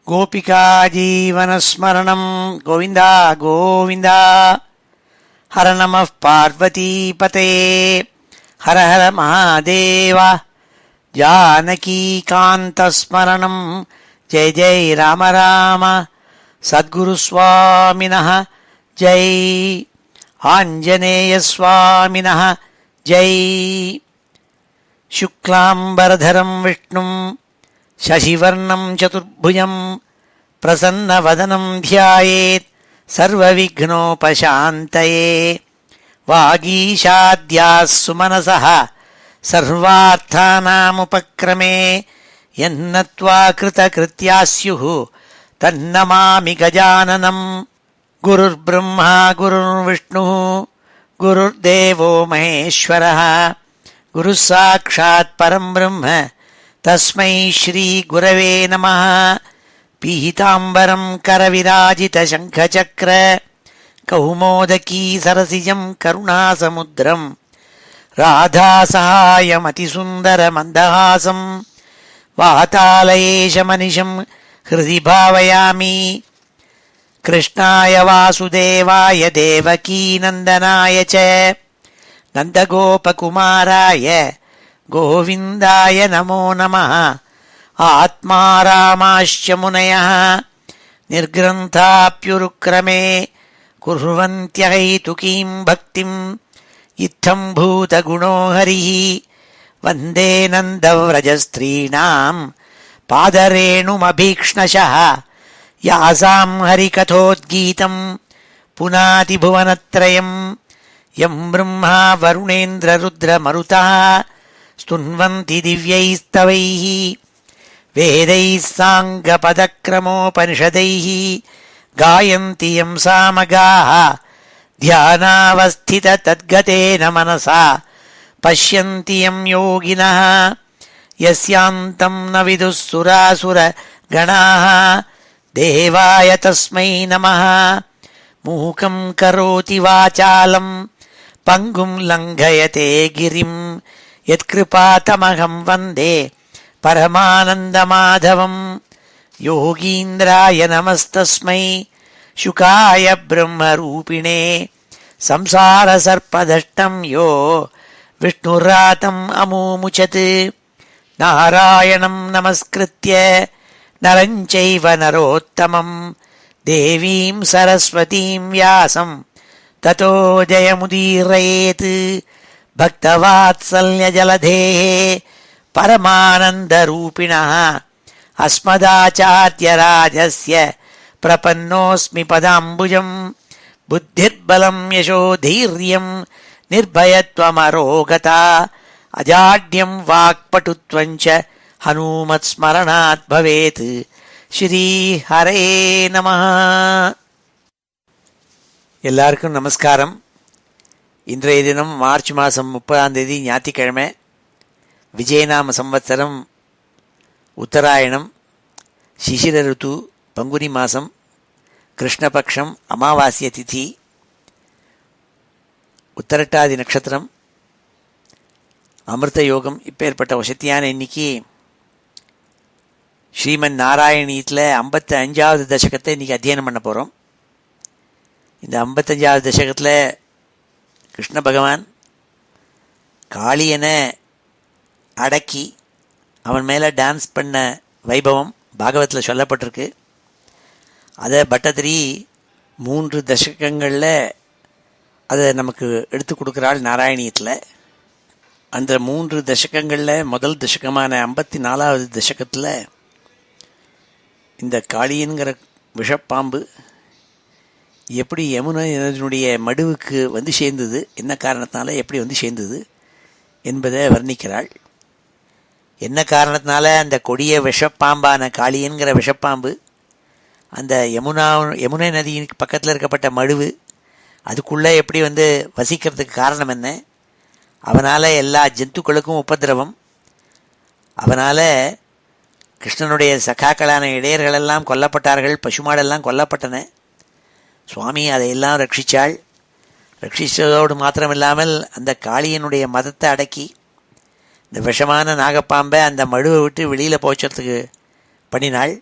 गोपिका जीवनस्मरणं गोविन्द गोविन्द। हर नमः पार्वतीपते हर हर महादेव। जानकीकान्तस्मरणं जय जय राम राम। सद्गुरुस्वामिनः जय, आञ्जनेयस्वामिनः जय। शुक्लाम्बरधरं विष्णुं शशिवर्णं चतुर्भुजं प्रसन्नवदनं ध्यायेत् सर्वविघ्नोपशान्तये। वागीशाद्याः सुमनसः सर्वार्थानामुपक्रमे यन्नत्वा कृतकृत्या स्युः तन्नमामि गजाननं। गुरुर्ब्रह्मा गुरुर्विष्णुः गुरुर्देवो महेश्वरः गुरुः साक्षात् परं ब्रह्म तस्मै श्री गुरवे नमः। पीताम्बरं करविराजितशङ्खचक्र कौमोदकी सरसिजं करुणासमुद्रं राधासहायमतिसुन्दरमन्दहासं वातालयेशमनिशं हृदि भावयामि। कृष्णाय वासुदेवाय देवकीनन्दनाय च नन्दगोपकुमाराय गोविन्दाय नमो नमः। आत्मा रामाश्च मुनयः निर्ग्रन्थाप्युरुक्रमे कुर्वन्त्यहैतुकीं भक्तिं इत्थं भूतगुणो हरिः। वन्दे नन्दव्रजस्त्रीणां पादरेणुमभीक्ष्णशः यासां हरिकथोद्गीतं पुनाति भुवनत्रयं। यं ब्रह्मा वरुणेन्द्ररुद्रमरुतः स्तुन्वन्ति दिव्यैस्तवैः वेदैः साङ्गपदक्रमोपनिषदैः गायन्ति यं सामगाः। ध्यानावस्थिततद्गतेन मनसा पश्यन्ति यं योगिनः यस्यान्तं न विदुः सुरासुरगणाः। देवाय तस्मै नमः। मूकं करोति वाचालं पङ्गुं लङ्घयते गिरिं यत्कृपातमहं वन्दे परमानन्दमाधवं। योगीन्द्राय नमस्तस्मै शुकाय ब्रह्मरूपिणे संसारसर्पदष्टं यो विष्णुरातम् अमूमुचत्। नारायणं नमस्कृत्य नरं चैव नरोत्तमं देवीं सरस्वतीं व्यासं ततो जयमुदीरयेत्। भक्तवात्सल्यजलधेः परमानन्दरूपिणः अस्मदाचार्यराजस्य प्रपन्नोऽस्मि पदाम्बुजं। बुद्धिर्बलं यशोधैर्यं निर्भयत्वमरोगता अजाड्यं वाक्पटुत्वं च हनुमत्स्मरणात् भवेत्। श्रीहरे நமः. எல்லாருக்கும் நமஸ்காரம். இன்றைய தினம் மார்ச் மாதம் 30 ஞாயிற்றுக்கிழமை, விஜயநாம சம்வத்சரம் உத்தராயணம், சிசிர ருத்து, பங்குனி மாதம், கிருஷ்ணபக்ஷம், அமாவாஸ்ய திதி, உத்தரட்டாதி நட்சத்திரம், அமிர்த யோகம். இப்பேற்பட்ட வசதியான இன்னைக்கு ஸ்ரீமன் நாராயணீயத்தில் 55வது தசகத்தை இன்றைக்கி அத்தியனம் பண்ண போகிறோம். இந்த 55வது தசகத்தில் கிருஷ்ண பகவான் காளியனை அடக்கி அவன் மேலே டான்ஸ் பண்ண வைபவம் பாகவத்தில் சொல்லப்பட்டிருக்கு. அதை பட்டதிரி 3 தசகங்களில் அதை நமக்கு எடுத்து கொடுக்குறாள் நாராயணியத்தில். அந்த 3 தசகங்களில் முதல் தசகமான 54வது தசகத்தில் இந்த காளியன்கிற விஷப்பாம்பு எப்படி யமுனையினுடைய மடுவுக்கு வந்து சேர்ந்தது, என்ன காரணத்தினால எப்படி வந்து சேர்ந்தது என்பதை வர்ணிக்கிறாள். என்ன காரணத்தினால அந்த கொடிய விஷப்பாம்பான காளியன்கிற விஷப்பாம்பு அந்த யமுனை நதியின் பக்கத்தில் இருக்கப்பட்ட மடுவு அதுக்குள்ளே எப்படி வந்து வசிக்கிறதுக்கு காரணம் என்ன, அவனால் எல்லா ஜந்துக்களுக்கும் உபதிரவம், அவனால் கிருஷ்ணனுடைய சகாக்களான இடையர்களெல்லாம் கொல்லப்பட்டார்கள், பசுமாடெல்லாம் கொல்லப்பட்டன. சுவாமி அதையெல்லாம் ரட்சித்தாள். ரட்சித்ததோடு மாத்திரமில்லாமல் அந்த காளியனுடைய மதத்தை அடக்கி இந்த விஷமான நாகப்பாம்பை அந்த மடுவை விட்டு வெளியில் போச்சறதுக்கு பண்ணினாள்.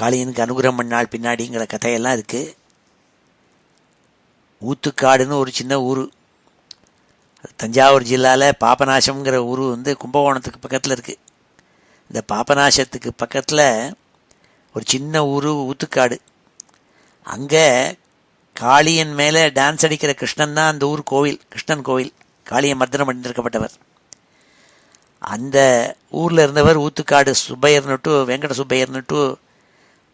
காளியனுக்கு அனுகிரகம் பண்ணாள் பின்னாடிங்கிற கதையெல்லாம் இருக்குது. ஊத்துக்காடுன்னு ஒரு சின்ன ஊர், தஞ்சாவூர் ஜில்லாவில் பாபநாசம்ங்கிற ஊர் கும்பகோணத்துக்கு பக்கத்தில் இருக்குது. இந்த பாபநாசத்துக்கு பக்கத்தில் ஒரு சின்ன ஊர் ஊத்துக்காடு. அங்கே காளியன் மேலே டான்ஸ் அடிக்கிற கிருஷ்ணன் தான் அந்த ஊர் கோவில், கிருஷ்ணன் கோவில். காளியை மர்தனம் பண்ணியிருக்கப்பட்டவர். அந்த ஊரில் இருந்தவர் ஊத்துக்காடு சுப்பையர்னுட்டு, வெங்கட சுப்பையர்னுட்டு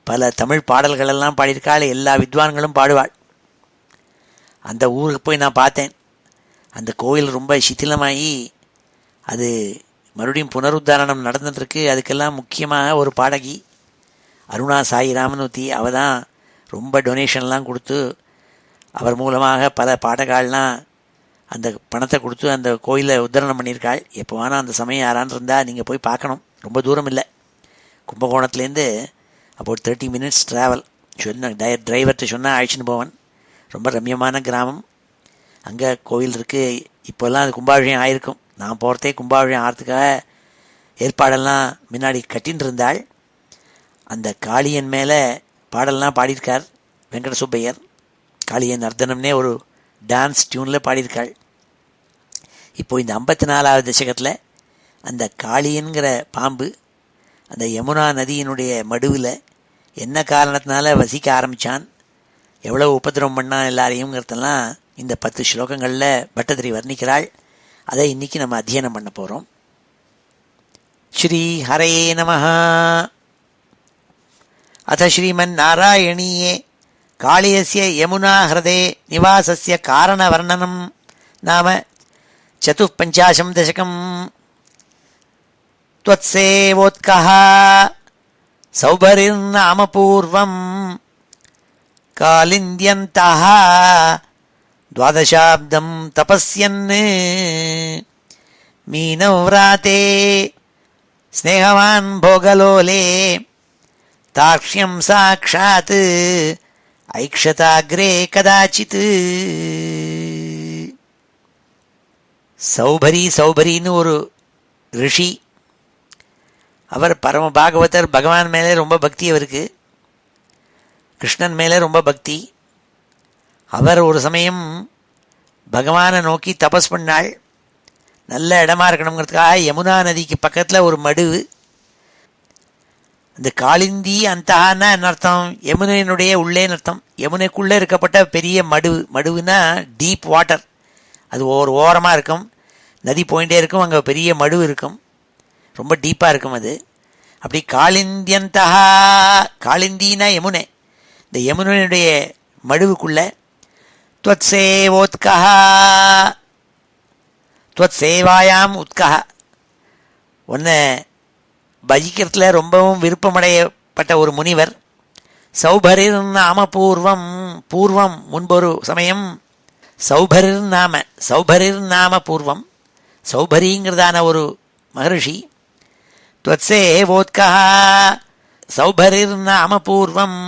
பல தமிழ் பாடல்களெல்லாம் பாடியிருக்காள். எல்லா வித்வான்களும் பாடுவாள். அந்த ஊருக்கு போய் நான் பார்த்தேன். அந்த கோயில் ரொம்ப சிथिலமாகி அது மறுபடியும் புனருத்தாரணம் நடந்துட்டுருக்கு. அதுக்கெல்லாம் முக்கியமாக ஒரு பாடகி அருணா சாயிராமன் ஊற்றி, அவள் தான் ரொம்ப டொனேஷன்லாம் கொடுத்து அவர் மூலமாக பல பாடகால்லாம் அந்த பணத்தை கொடுத்து அந்த கோயிலை உத்தரணம் பண்ணியிருக்காள். எப்போ வேணால் அந்த சமயம் யாரான்னு இருந்தால் நீங்கள் போய் பார்க்கணும். ரொம்ப தூரம் இல்லை, கும்பகோணத்துலேருந்து அப்போ 30 minutes ட்ராவல். டிரைவர்கிட்ட சொன்னால் அழைச்சின்னு போவன். ரொம்ப ரம்யமான கிராமம். அங்கே கோவில் இருக்குது. இப்போல்லாம் அது கும்பாபிஷேகம் ஆகிருக்கும். நான் போகிறதே கும்பாபிஷேகம் ஆகிறதுக்காக ஏற்பாடெல்லாம் முன்னாடி கட்டின்னு இருந்தாள். அந்த காளியன் மேலே பாடல்லாம் பாடியிருக்கார் வெங்கட சுப்பையர். காளியன் நர்த்தனம்னே ஒரு டான்ஸ் டியூனில் பாடியிருக்காள். இப்போது இந்த 54வது தசகத்தில் அந்த காளியன்கிற பாம்பு அந்த யமுனா நதியினுடைய மடுவில் என்ன காரணத்தினால வசிக்க ஆரம்பித்தான், எவ்வளோ உபதிரவம் பண்ணான் எல்லாரையுங்கிறதெல்லாம் இந்த 10 ஸ்லோகங்களில் பட்டதிரி வர்ணிக்கிறாள். அதை இன்றைக்கி நம்ம அத்தியனம் பண்ண போகிறோம். ஸ்ரீ ஹரே நமஹ. அத ஸ்ரீமன்னாராயணீயே காளியஸ்ய யமுனா ஹ்ரதே நிவாசஸ்ய காரணவர்ணனம் நாம 54 தசகம். த்வத்சேவோத்கஹ சௌபரிர்நாம பூர்வம் காலிந்தியந்தஹ துவாதசாப்தம் தபஸ்யன் மீனவ்ராதே ஸ்நேகவான் போகலோலே தாக்ஷ்யம் சாக்ஷாத் ஐக்ஷதாக்ரே கதாச்சித். சௌபரின்னு ஒரு ரிஷி. அவர் பரம பாகவதர். பகவான் மேலே ரொம்ப பக்தி அவருக்கு, கிருஷ்ணன் மேலே ரொம்ப பக்தி. அவர் ஒரு சமயம் பகவானை நோக்கி தபஸ் பண்ணாள். நல்ல இடமா இருக்கணுங்கிறதுக்காக யமுனா நதிக்கு பக்கத்தில் ஒரு மடுவு. அந்த காளிந்தி அந்தஹான்னா என்ன அர்த்தம்? யமுனையினுடைய உள்ளேன்னு அர்த்தம். யமுனைக்குள்ளே இருக்கப்பட்ட பெரிய மடுவுனா டீப் வாட்டர். அது ஒரு ஓரமாக இருக்கும், நதி போயிட்டே இருக்கும், அங்கே பெரிய மடுவு இருக்கும், ரொம்ப டீப்பாக இருக்கும் அது. அப்படி காளிந்தியந்தஹா, காளிந்தினா யமுனை, இந்த யமுனையுடைய மடுவுக்குள்ளே த்வத்சேவோத்கஹா, த்வத்சேவாயாம் உத்கஹா, ஒன்று பஜிக்கிறதுல ரொம்பவும் விருப்பமடையப்பட்ட ஒரு முனிவர். சௌபரிர் நாம பூர்வம், பூர்வம் முன்பொரு சமயம். சௌபரிர் நாம பூர்வம், சௌபரிங்கிறதான ஒரு மகரிஷி. த்வத்சேவோத்கஹா சௌபரிர் நாம பூர்வம்,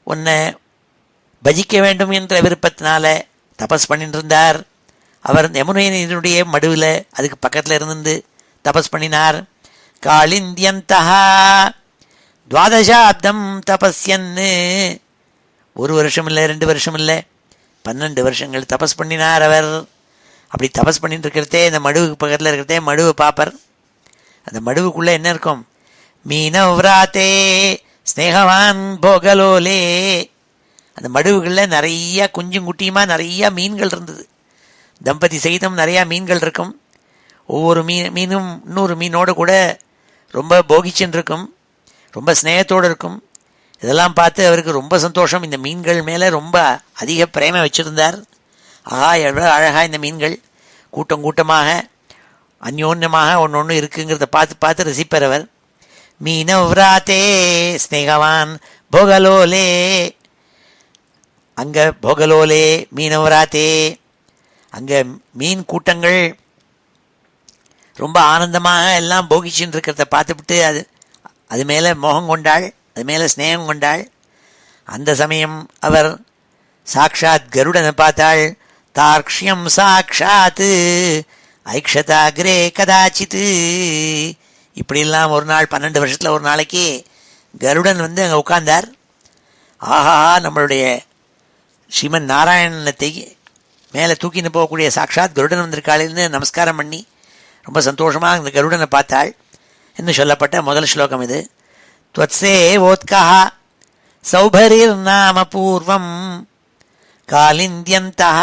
உன்னை பஜிக்க வேண்டும் என்ற விருப்பத்தினால தபஸ் பண்ணிட்டு இருந்தார். அவர் யமுனையினுடைய மடுவில் அதுக்கு பக்கத்தில் இருந்து தபஸ் பண்ணினார். காளிந்தியந்தஹா துவாதசாப்தம் தபஸ்யன்னு, 1 வருஷம் இல்லை, 2 வருஷம் இல்லை, 12 வருஷங்கள் தபஸ் பண்ணினார் அவர். அப்படி தபஸ் பண்ணிட்டு இருக்கிறதே இந்த மடுவுக்கு பக்கத்தில் இருக்கிறதே மடுவை பாப்பர். அந்த மடுவுக்குள்ளே என்ன இருக்கும்? மீனவ்ராத்தே ஸ்நேகவான் போகலோலே. அந்த மடுவுகளில் நிறையா குஞ்சும் குட்டியுமா நிறையா மீன்கள் இருந்தது. தம்பதி சகிதம் நிறையா மீன்கள் இருக்கும். ஒவ்வொரு மீனும் இன்னொரு மீனோடு கூட ரொம்ப போகிச்சுன்னு இருக்கும், ரொம்ப ஸ்நேகத்தோடு இருக்கும். இதெல்லாம் பார்த்து அவருக்கு ரொம்ப சந்தோஷம். இந்த மீன்கள் மேலே ரொம்ப அதிக பிரேமை வச்சுருந்தார். ஆஹா, எவ்வளோ அழகாக இந்த மீன்கள் கூட்டம் கூட்டமாக அந்யோன்யமாக ஒன்று இருக்குங்கிறத பார்த்து பார்த்து ரசிப்பர் அவர். மீனவ்ராத்தே ஸ்நேகவான் போகலோலே, அங்கே போகலோலே மீனவ்ராத்தே, அங்கே மீன் கூட்டங்கள் ரொம்ப ஆனந்தமாக எல்லாம் போகிச்சுன்னு இருக்கிறத பார்த்துவிட்டு அது மேலே மோகம் கொண்டாள், அது மேலே ஸ்நேகம் கொண்டாள். அந்த சமயம் அவர் சாக்ஷாத் கருடனை பார்த்தாள். தார்க்ஷ்யம் சாக்ஷாத் ஐக்ஷதாக்ரே கதாச்சித். இப்படிலாம் ஒரு நாள் 12 வருஷத்தில் ஒரு நாளைக்கு கருடன் வந்து அங்கே உட்கார்ந்தார். ஆஹா, நம்மளுடைய ஸ்ரீமன் நாராயணத்தை மேலே தூக்கின்னு போகக்கூடிய சாட்சாத் கருடன் வந்திருக்காளின்னு நமஸ்காரம் பண்ணி ரொம்ப சந்தோஷமாக இந்த கருடனை பார்த்தாள் என்று சொல்லப்பட்ட முதல் ஸ்லோகம் இது. त्वत्सेवोत्कः सौभरिर्नाम पूर्वं कालिन्द्यन्तः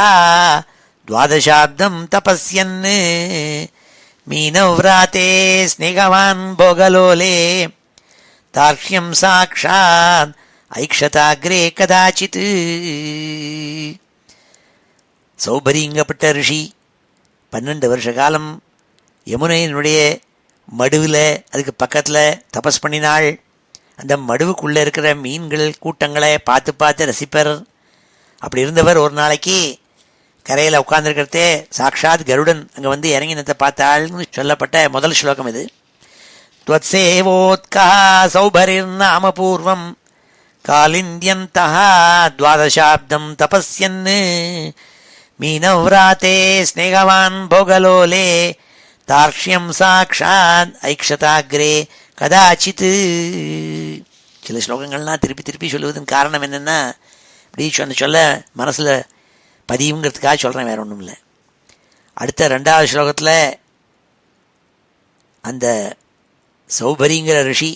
द्वादशाब्दं तपस्यन् मीनव्राते स्नेहवान् भोगलोले तार्क्ष्यं साक्षात् ஐக்ஷதாகிரே கதாச்சித். சௌபரிங்கப்பட்ட ரிஷி 12 வருஷ காலம் யமுனையினுடைய மடுவில் அதுக்கு பக்கத்தில் தபஸ் பண்ணினாள். அந்த மடுவுக்குள்ளே இருக்கிற மீன்கள் கூட்டங்களை பார்த்து பார்த்து ரசிப்பர். அப்படி இருந்தவர் ஒரு நாளைக்கு கரையில் உட்கார்ந்துருக்கிறதே சாக்ஷாத் கருடன் அங்கே வந்து இறங்கினத்தை பார்த்தாள்னு சொல்லப்பட்ட முதல் ஸ்லோகம் இது. त्वत्सेवोत्कः सौभरिर्नाम पूर्वं कालिन्द्यन्तः द्वादशाब्दं तपस्यन् मीनव्राते स्नेहवान् भोगलोले தார்ஷ்யம் சாக்ஷாத் ஐக்ஷதாகிரே கதாச்சித். சில ஸ்லோகங்கள்லாம் திருப்பி திருப்பி சொல்லுவதன் காரணம் என்னென்னா, இப்படி சொல்ல மனசில் பதியுங்கிறதுக்காக சொல்கிறேன், வேறு ஒன்றும் இல்லை. அடுத்த 2வது ஸ்லோகத்தில் அந்த சௌபரிங்கிற ரிஷி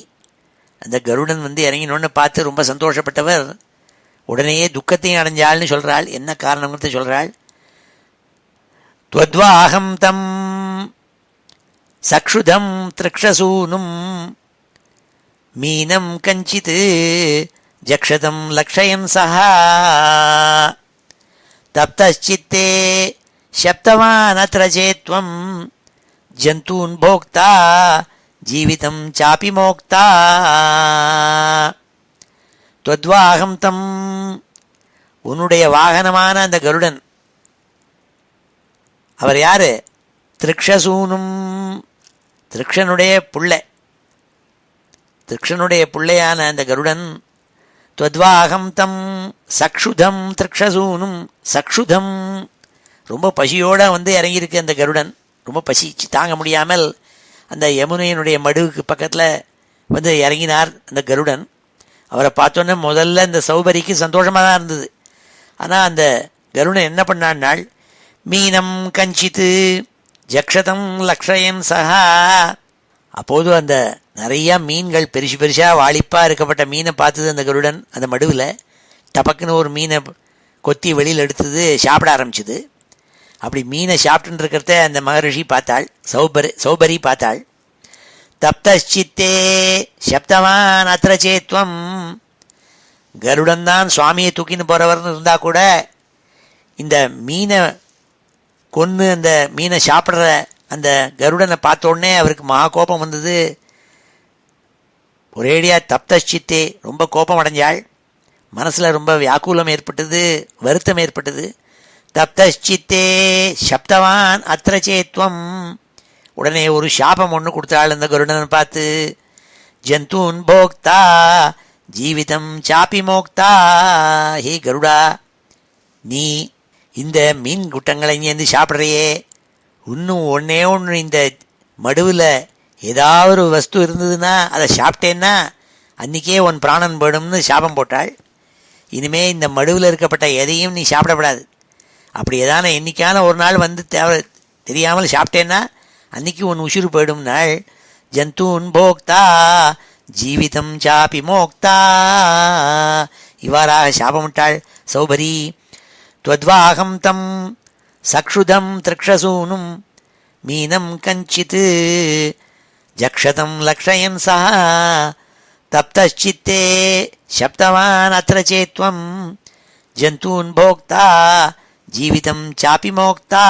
அந்த கருடன் வந்து இறங்கினோன்னு பார்த்து ரொம்ப சந்தோஷப்பட்டவர் உடனேயே துக்கத்தையும் அடைஞ்சாள்னு சொல்கிறாள். என்ன காரணங்கிறத சொல்கிறாள். त्वद्वाहं तं சக்ஷுதம் திரக்ஷசூனும் மீனம் கஞ்சித் ஜக்ஷதம் லக்ஷயன் சஹா தப்தச்சித்தே சப்தவான் அத்ர சேத்வம் ஜந்தூன் போக்தா ஜீவிதம் சாபி மோக்தா. त्वद्वाहं தம், உன்னுடைய வாகனமான அந்த கருடன், அவர் யாரு? திரக்ஷசூனும், திரக்ஷனுடைய புள்ளை, திரக்ஷனுடைய பிள்ளையான அந்த கருடன். त्वद्वाहं தம் சக்ஷுதம் திரக்ஷசூனும், சக்ஷுதம் ரொம்ப பசியோடு வந்து இறங்கியிருக்கு அந்த கருடன். ரொம்ப பசிச்சு தாங்க முடியாமல் அந்த யமுனையினுடைய மடுவுக்கு பக்கத்தில் வந்து இறங்கினார் அந்த கருடன். அவரை பார்த்தோன்னே முதல்ல இந்த சௌபரிக்கு சந்தோஷமாக தான் இருந்தது. ஆனால் அந்த கருடன் என்ன பண்ணான்னாள், மீனம் கஞ்சித்து ஜக்ஷதம் லக்ஷயன் சஹா. அப்போது அந்த நிறையா மீன்கள் பெருசு பெருசாக வாளிப்பாக இருக்கப்பட்ட மீனை பார்த்தது அந்த கருடன். அந்த மடுவில் டபக்குன்னு ஒரு மீனை கொத்தி வெளியில் எடுத்தது, சாப்பிட ஆரம்பிச்சுது. அப்படி மீனை சாப்பிட்டுன்னு இருக்கிறத அந்த மகரிஷி பார்த்தாள், சௌபரி பார்த்தாள். தப்தச்சித்தே சப்தவான் அத்திர சேத்வம், கருடன் தான் சுவாமியை தூக்கின்னு போகிறவர்னு இருந்தால் கூட இந்த மீனை கொன்று அந்த மீனை சாப்பிட்ற அந்த கருடனை பார்த்த உடனே அவருக்கு மகா கோபம் வந்தது. ஒரேடியாக தப்தச்சித்தே, ரொம்ப கோபம் அடைஞ்சாள். மனசில் ரொம்ப வியாக்குலம் ஏற்பட்டது, வருத்தம் ஏற்பட்டது. தப்தச்சித்தே சப்தவான் அத்திர சேத்வம், உடனே ஒரு சாபம் ஒன்று கொடுத்தாள் அந்த கருடனை பார்த்து. ஜந்தூன் போக்தா ஜீவிதம் சாப்பி மோக்தா. ஹே கருடா, நீ இந்த மீன் குட்டங்களை இங்கேருந்து சாப்பிட்றையே, இன்னும் ஒன்றே ஒன்று இந்த மடுவில் ஏதாவது ஒரு வஸ்து இருந்ததுன்னா அதை சாப்பிட்டேன்னா அன்றைக்கே உன் பிராணன் போயிடும்னு சாபம் போட்டாள். இனிமே இந்த மடுவில் இருக்கப்பட்ட எதையும் நீ சாப்பிடப்படாது. அப்படி ஏதான என்றைக்கான ஒரு நாள் வந்து தெரியாமல் சாப்பிட்டேன்னா அன்றைக்கி உன் உசுறு போயிடும் நாள். ஜந்தூன் போக்தா ஜீவிதம் சாப்பி மோக்தா. இவ்வாறாக சாபமிட்டாள் சௌபரி. त्वद्वाहं तं சக்ஷுதம் திரக்ஷசூனும் மீனம் கஞ்சித் ஜக்ஷதம் லக்ஷயன் சஹா தப்தச்சித்தே சப்தவான் அத்திர சேத்வம் ஜந்தூன் போக்தா ஜீவிதம் சாப்பி மோக்தா.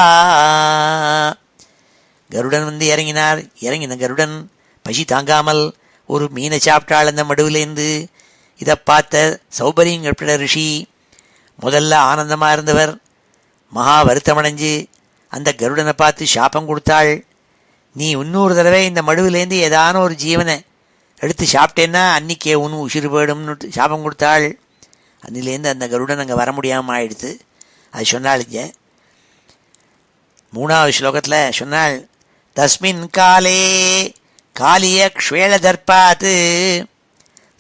கருடன் வந்து இறங்கினார். இறங்கின கருடன் பசி தாங்காமல் ஒரு மீனை சாப்பிட்டாள் அந்த மடுவிலேருந்து. இதை பார்த்த சௌபரிங்கிற ரிஷி முதல்ல ஆனந்தமாக இருந்தவர் மகா வருத்தமடைஞ்சு அந்த கருடனை பார்த்து சாபம் கொடுத்தாள். நீ இன்னொரு தடவை இந்த மடுவிலேருந்து ஏதான ஒரு ஜீவனை எடுத்து சாப்பிட்டேன்னா அன்றைக்கே ஒன்று உசுறு போயிடும்னு சாபம் கொடுத்தாள். அன்னிலேருந்து அந்த கருடன் அங்கே வர முடியாமல் ஆயிடுத்து. அது சொன்னாளுங்க. 3வது ஸ்லோகத்தில் சொன்னாள், தஸ்மின் காலே காலிய க்ஷ்வேள தர்பாத்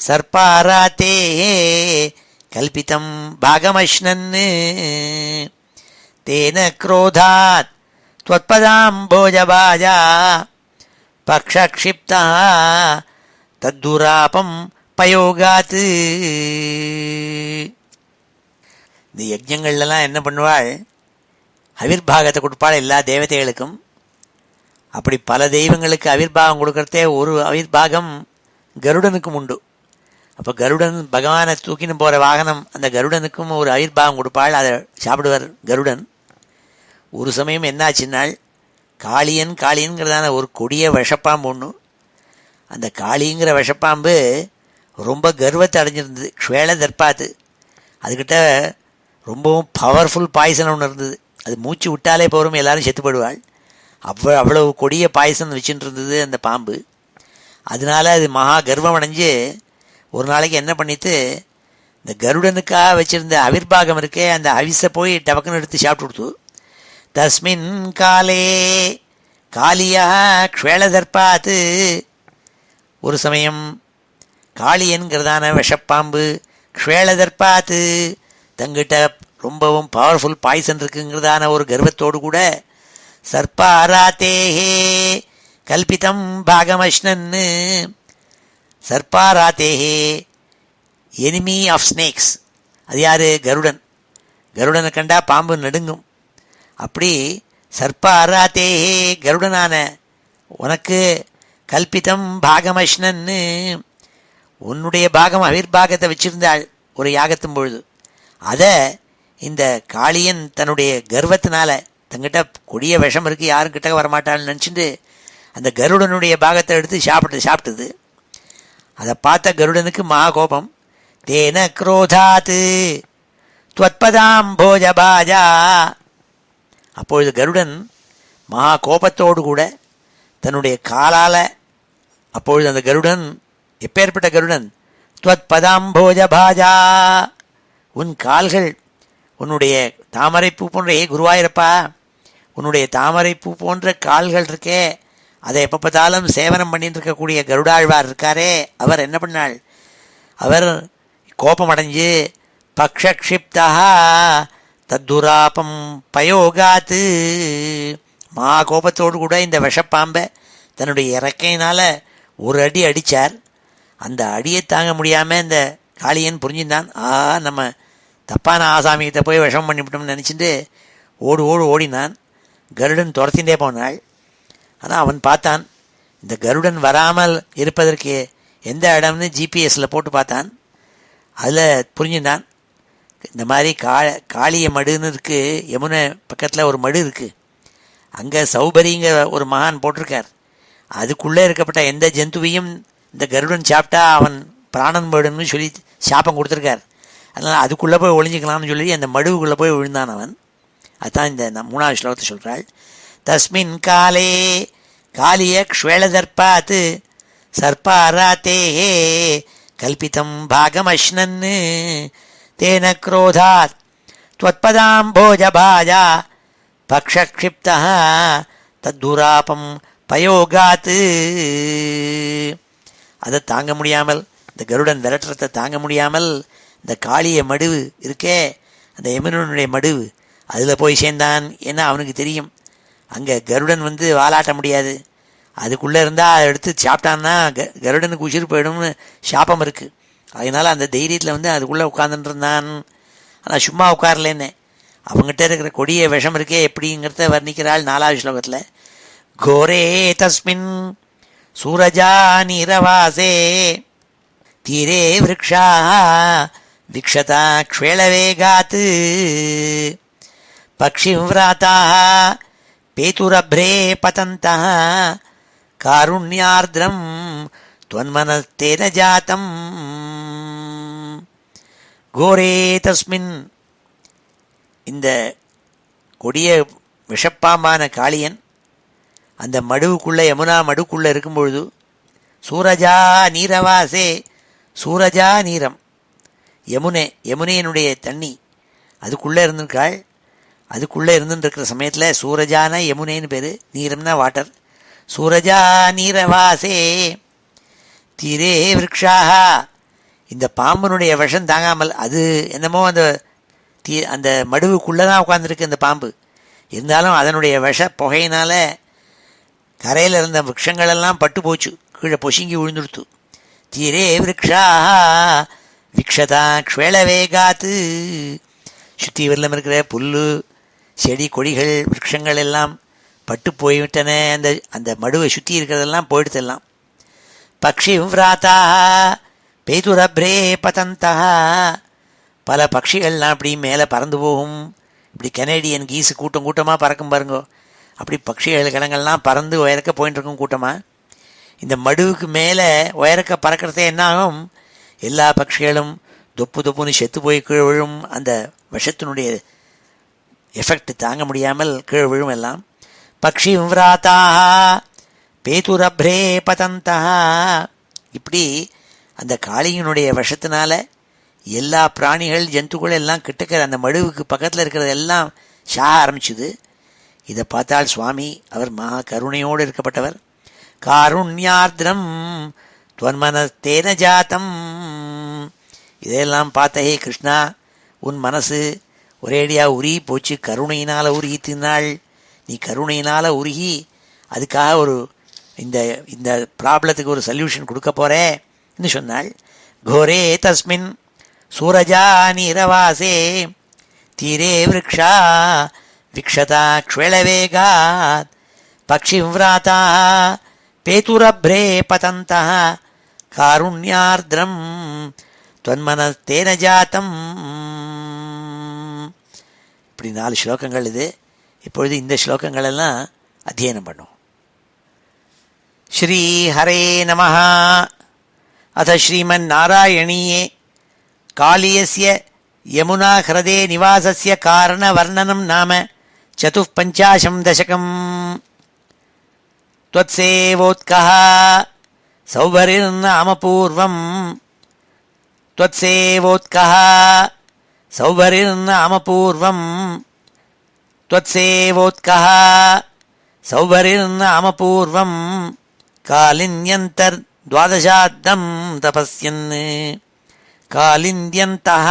சர்ப்பாராத்தே கல்பிதம் பாகமஷ்ணன் தேன க்ரோதாத் त्वत्पदाम्भोजभाजा பக்ஷக்ஷிப்தா தத்துராபம் பயோகாத். இந்த யஜ்ஞங்கள்லாம் என்ன பண்ணுவாள், அவிர்பாகத்தை கொடுப்பாள் எல்லா தேவதைகளுக்கும். அப்படி பல தெய்வங்களுக்கு அவிர்பாகம் கொடுக்கறதே ஒரு அவிர்பாகம் கருடனுக்கும் உண்டு. அப்போ கருடன் பகவானை தூக்கின்னு போகிற வாகனம், அந்த கருடனுக்கும் ஒரு அவிர்பாகம் கொடுப்பாள். அதை சாப்பிடுவார் கருடன். ஒரு சமயம் என்னாச்சுன்னாள், காளியன்கிறதான ஒரு கொடிய விஷப்பாம்பு ஒன்று, அந்த காளிங்கிற விஷப்பாம்பு ரொம்ப கர்வத்தை அடைஞ்சிருந்தது. க்ஷ்வேல தர்பாத்து, அதுக்கிட்ட ரொம்பவும் பவர்ஃபுல் பாய்சன் ஒன்று இருந்தது. அது மூச்சு விட்டாலே போகிறோம் எல்லாரும் செத்து போடுவாள். அவ்வளவு கொடிய பாய்சன் வச்சுட்டு இருந்தது அந்த பாம்பு. அதனால அது மகா கர்வம் அடைஞ்சு ஒரு நாளைக்கு என்ன பண்ணிட்டு, இந்த கருடனுக்காக வச்சுருந்த அவிர்பாகம் இருக்கே, அந்த அவிசை போய் டபக்குன்னு எடுத்து சாப்பிட்டு கொடுத்து. தஸ்மின் காலே காளியா க்ஷ்வேலதர்பாத்து, ஒரு சமயம் காளியன்கிறதான விஷப்பாம்பு க்ஷ்வேலதர்பாத்து தங்கிட்ட ரொம்பவும் பவர்ஃபுல் பாய்சன் இருக்குங்கிறதான ஒரு கர்வத்தோடு கூட சர்ப்பாராத்தேஹே கல்பிதம் பாகமஷ்ணன், சர்ப்பாராத்தேஹே எனிமி ஆஃப் ஸ்னேக்ஸ், அது யார், கருடன். கருடனை கண்டா பாம்பு நடுங்கும். அப்படி சர்ப்பாராத்தேஹே கருடனான உனக்கு கல்பிதம் பாகமஷ்ணன், உன்னுடைய பாகம் அவிர்பாகத்தை வச்சிருந்தாள் ஒரு யாகத்தும் பொழுது. அதை இந்த காளியன் தன்னுடைய கர்வத்தினால, தங்கிட்ட கொடிய விஷம் இருக்குது யாரும் கிட்ட வரமாட்டாள்னு நினச்சிட்டு அந்த கருடனுடைய பாகத்தை எடுத்து சாப்பிட்டது. அதை பார்த்த கருடனுக்கு மகா கோபம். தேன க்ரோதாத்து துவத்பதாம்போஜபாஜா, அப்பொழுது கருடன் மகா கோபத்தோடு கூட தன்னுடைய காலால், அப்பொழுது அந்த கருடன் எப்பேற்பட்ட கருடன், துவத்பதாம்போஜபாஜா, உன் கால்கள் உன்னுடைய தாமரைப்பூ போன்ற, குருவாயிரப்பா உன்னுடைய தாமரைப்பூ போன்ற கால்கள் இருக்கே, அதை எப்போ பார்த்தாலும் சேவனம் பண்ணிட்டு இருக்கக்கூடிய கருடாழ்வார் இருக்காரே, அவர் என்ன பண்ணாள், அவர் கோபம் அடைஞ்சு பக்ஷக்ஷிப்தா தத்துராபம் பயோகாத்து, மா கோபத்தோடு கூட இந்த விஷப்பாம்பை தன்னுடைய இறக்கையினால் ஒரு அடி அடித்தார். அந்த அடியை தாங்க முடியாமல் இந்த காளியன் புரிஞ்சுட்டான். நம்ம தப்பான ஆசாமிகிட்ட போய் விஷம் பண்ணிவிட்டோம்னு நினச்சிட்டு ஓடினான். கருடன் துரத்தின்றே போனாள். ஆனால் அவன் பார்த்தான், இந்த கருடன் வராமல் இருப்பதற்கு எந்த இடம்னு ஜிபிஎஸில் போட்டு பார்த்தான். அதில் புரிஞ்சுட்டான், இந்த மாதிரி காளிய மடுன்னு இருக்குது, யமுனை பக்கத்தில் ஒரு மடு இருக்குது, அங்கே சௌபரிங்கிற ஒரு மகான் போட்டிருக்கார். அதுக்குள்ளே இருக்கப்பட்ட எந்த ஜந்துவையும் இந்த கருடன் சாப்பிட்டா அவன் பிராணன் போயிடுன்னு சொல்லி சாப்பம் கொடுத்துருக்கார். அதனால் அதுக்குள்ளே போய் ஒளிஞ்சிக்கலாம்னு சொல்லி அந்த மடுவுக்குள்ளே போய் விழுந்தான் அவன். அதுதான் இந்த 3வது ஸ்லோகத்தை சொல்கிறாள். தஸ்மின் காலே காளிய க்ஷ்வேலதர்பாத் சர்ப்பாராத்தே கல்பிதம் பாகமஷ்ணன் தேன க்ரோதாத் त्वत्पदाम्भोजभाजा பக்ஷக்ஷிப்தா தத்துராபம் பயோகாத்து. அதை தாங்க முடியாமல், இந்த கருடன் விரட்டுறதை தாங்க முடியாமல் இந்த காளிய மடுவு இருக்கே, அந்த யமுனனுடைய மடுவு, அதில் போய் சேர்ந்தான். ஏன்னா அவனுக்கு தெரியும் அங்கே கருடன் வாலாட்ட முடியாது, அதுக்குள்ளே இருந்தால் அதை எடுத்து சாப்பிட்டான்னா கருடனுக்கு உயிர் போயிடும்னு சாபம் இருக்குது. அதனால் அந்த தைரியத்தில் அதுக்குள்ளே உட்காந்துட்டு இருந்தான். ஆனால் சும்மா உட்காரலேன்னு அவங்ககிட்ட இருக்கிற கொடிய விஷம் இருக்கே எப்படிங்கிறத வர்ணிக்கிறாள் 4வது ஸ்லோகத்தில். கோரே தஸ்மின் சூரஜா நீரவாசே தீரே விரக்ஷா விக்ஷதா க்ஷ்வேளவேகாத் பக்ஷிவ்ராதா பேதுரப்ரே பதந்தா காருண்யார்திரம் त्वन्मनस्तेन जातम्. கோரே தஸ்மின், இந்த கொடிய விஷப்பாம்பான காளியன் அந்த மடுவுக்குள்ளே, யமுனா மடுக்குள்ளே இருக்கும்பொழுது, சூரஜா நீரவாசே, சூரஜா நீரம் யமுனையினுடைய தண்ணி அதுக்குள்ளே இருந்திருக்காள். அதுக்குள்ளே இருந்துருக்கிற சமயத்தில் சூரஜான யமுனைன்னு பேர், நீரம்னா வாட்டர். சூரஜா நீரவாசே தீரே விரக்ஷாக, இந்த பாம்பனுடைய விஷம் தாங்காமல் அது என்னமோ அந்த மடுவுக்குள்ளே தான் உட்காந்துருக்கு அந்த பாம்பு. இருந்தாலும் அதனுடைய விஷ புகையினால் கரையில் இருந்த விரக்ஷங்களெல்லாம் பட்டு போச்சு, கீழே பொசுங்கி விழுந்துடுத்து. தீரே விரக்ஷா விக்ஷதா க்ஷ்வேளவேகாத்து. சுற்றி வரலம் இருக்கிற புல் செடி கொடிகள் விரக்ஷங்கள் எல்லாம் பட்டு போய்விட்டன. அந்த மடுவை சுற்றி இருக்கிறதெல்லாம் போயிடுத்தெல்லாம். பக்ஷி விராத்தா பேதுரப்ரே பதந்தா. பல பட்சிகள்லாம் அப்படி மேலே பறந்து போகும். இப்படி கனேடியன் கீஸு கூட்டம் கூட்டமாக பறக்கும் பாருங்கோ. அப்படி பட்சிகள் கிழங்கள்லாம் பறந்து உயரக்க போயின்னு இருக்கும் கூட்டமாக. இந்த மடுவுக்கு மேலே உயரக்க பறக்கிறதே என்ன ஆகும், எல்லா பட்சிகளும் தொப்பு தொப்புன்னு செத்து போய் கீழ் விழும். அந்த விஷத்தினுடைய எஃபெக்ட் தாங்க முடியாமல் கீழ் விழும் எல்லாம். பக்ஷி விராத்தா பேதுரப்ரே பதந்தா. இப்படி அந்த காளியினுடைய விஷத்தினால எல்லா பிராணிகள் ஜந்துக்கள் எல்லாம் கிட்டக்கிற அந்த மடுவுக்கு பக்கத்தில் இருக்கிறதெல்லாம் சாக ஆரம்பிச்சுது. இதை பார்த்தால் சுவாமி அவர் மகா கருணையோடு இருக்கப்பட்டவர். காருண்யார்திரம் துவன்மனத்தேன ஜாத்தம். இதையெல்லாம் பார்த்த ஹே கிருஷ்ணா, உன் மனசு ஒரேடியாக உருகி போச்சு, கருணையினால் உருகி தின்னாள். நீ கருணையினால் உருகி அதுக்காக ஒரு இந்த ப்ராப்ளத்துக்கு ஒரு சொல்யூஷன் கொடுக்க போகிறேன்னு சொன்னாள். கோரே தஸ்மின் சூரஜா நீரவாசே தீரே விரக்ஷா விக்ஷதா க்ஷ்வேளவேகாத் பக்ஷி விராத்தா பேதுரப்ரே பதந்தா காருண்யார்திரம் துவன்மனத்தேன ஜாத்தம். இப்படி 4 ஸ்லோகங்கள் இது. இப்பொழுது இந்த ஸ்லோகங்கள் எல்லாம் அத்தியனம் பண்ணும். ஸ்ரீ ஹரே நமஹ. அத ஸ்ரீமன்னாராயணீயே காளியஸ்ய யமுனா ஹ்ரதே நிவாசஸ்ய காரண வர்ணனம் நாம 54 தசகம். த்வத்சேவோத்கஹ சௌபரிர்நாம பூர்வம். த்வத்சேவோத்கஹ சௌபரிர்நாம பூர்வம். த்வத்சேவோத்கஹ சௌபரிர்நாம பூர்வம். காலின்யந்தர் द्वादशाब्दं तपस्यन्. कालिन्द्यन्तः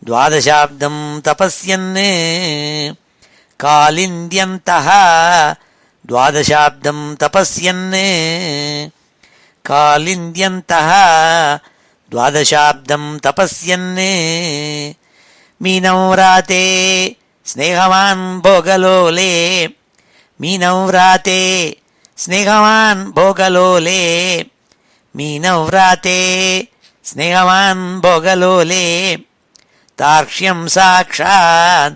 द्वादशाब्दं तपस्यन्. कालिन्द्यन्तः द्वादशाब्दं तपस्यन्. कालिन्द्यन्तः द्वादशाब्दं तपस्यन्. मीनव्राते स्नेहवान् भोगलोले. मीनव्राते स्नेहवान् भोगलोले. मीनव्राते स्नेहवान् भोगलोले. तार्क्ष्यं साक्षात्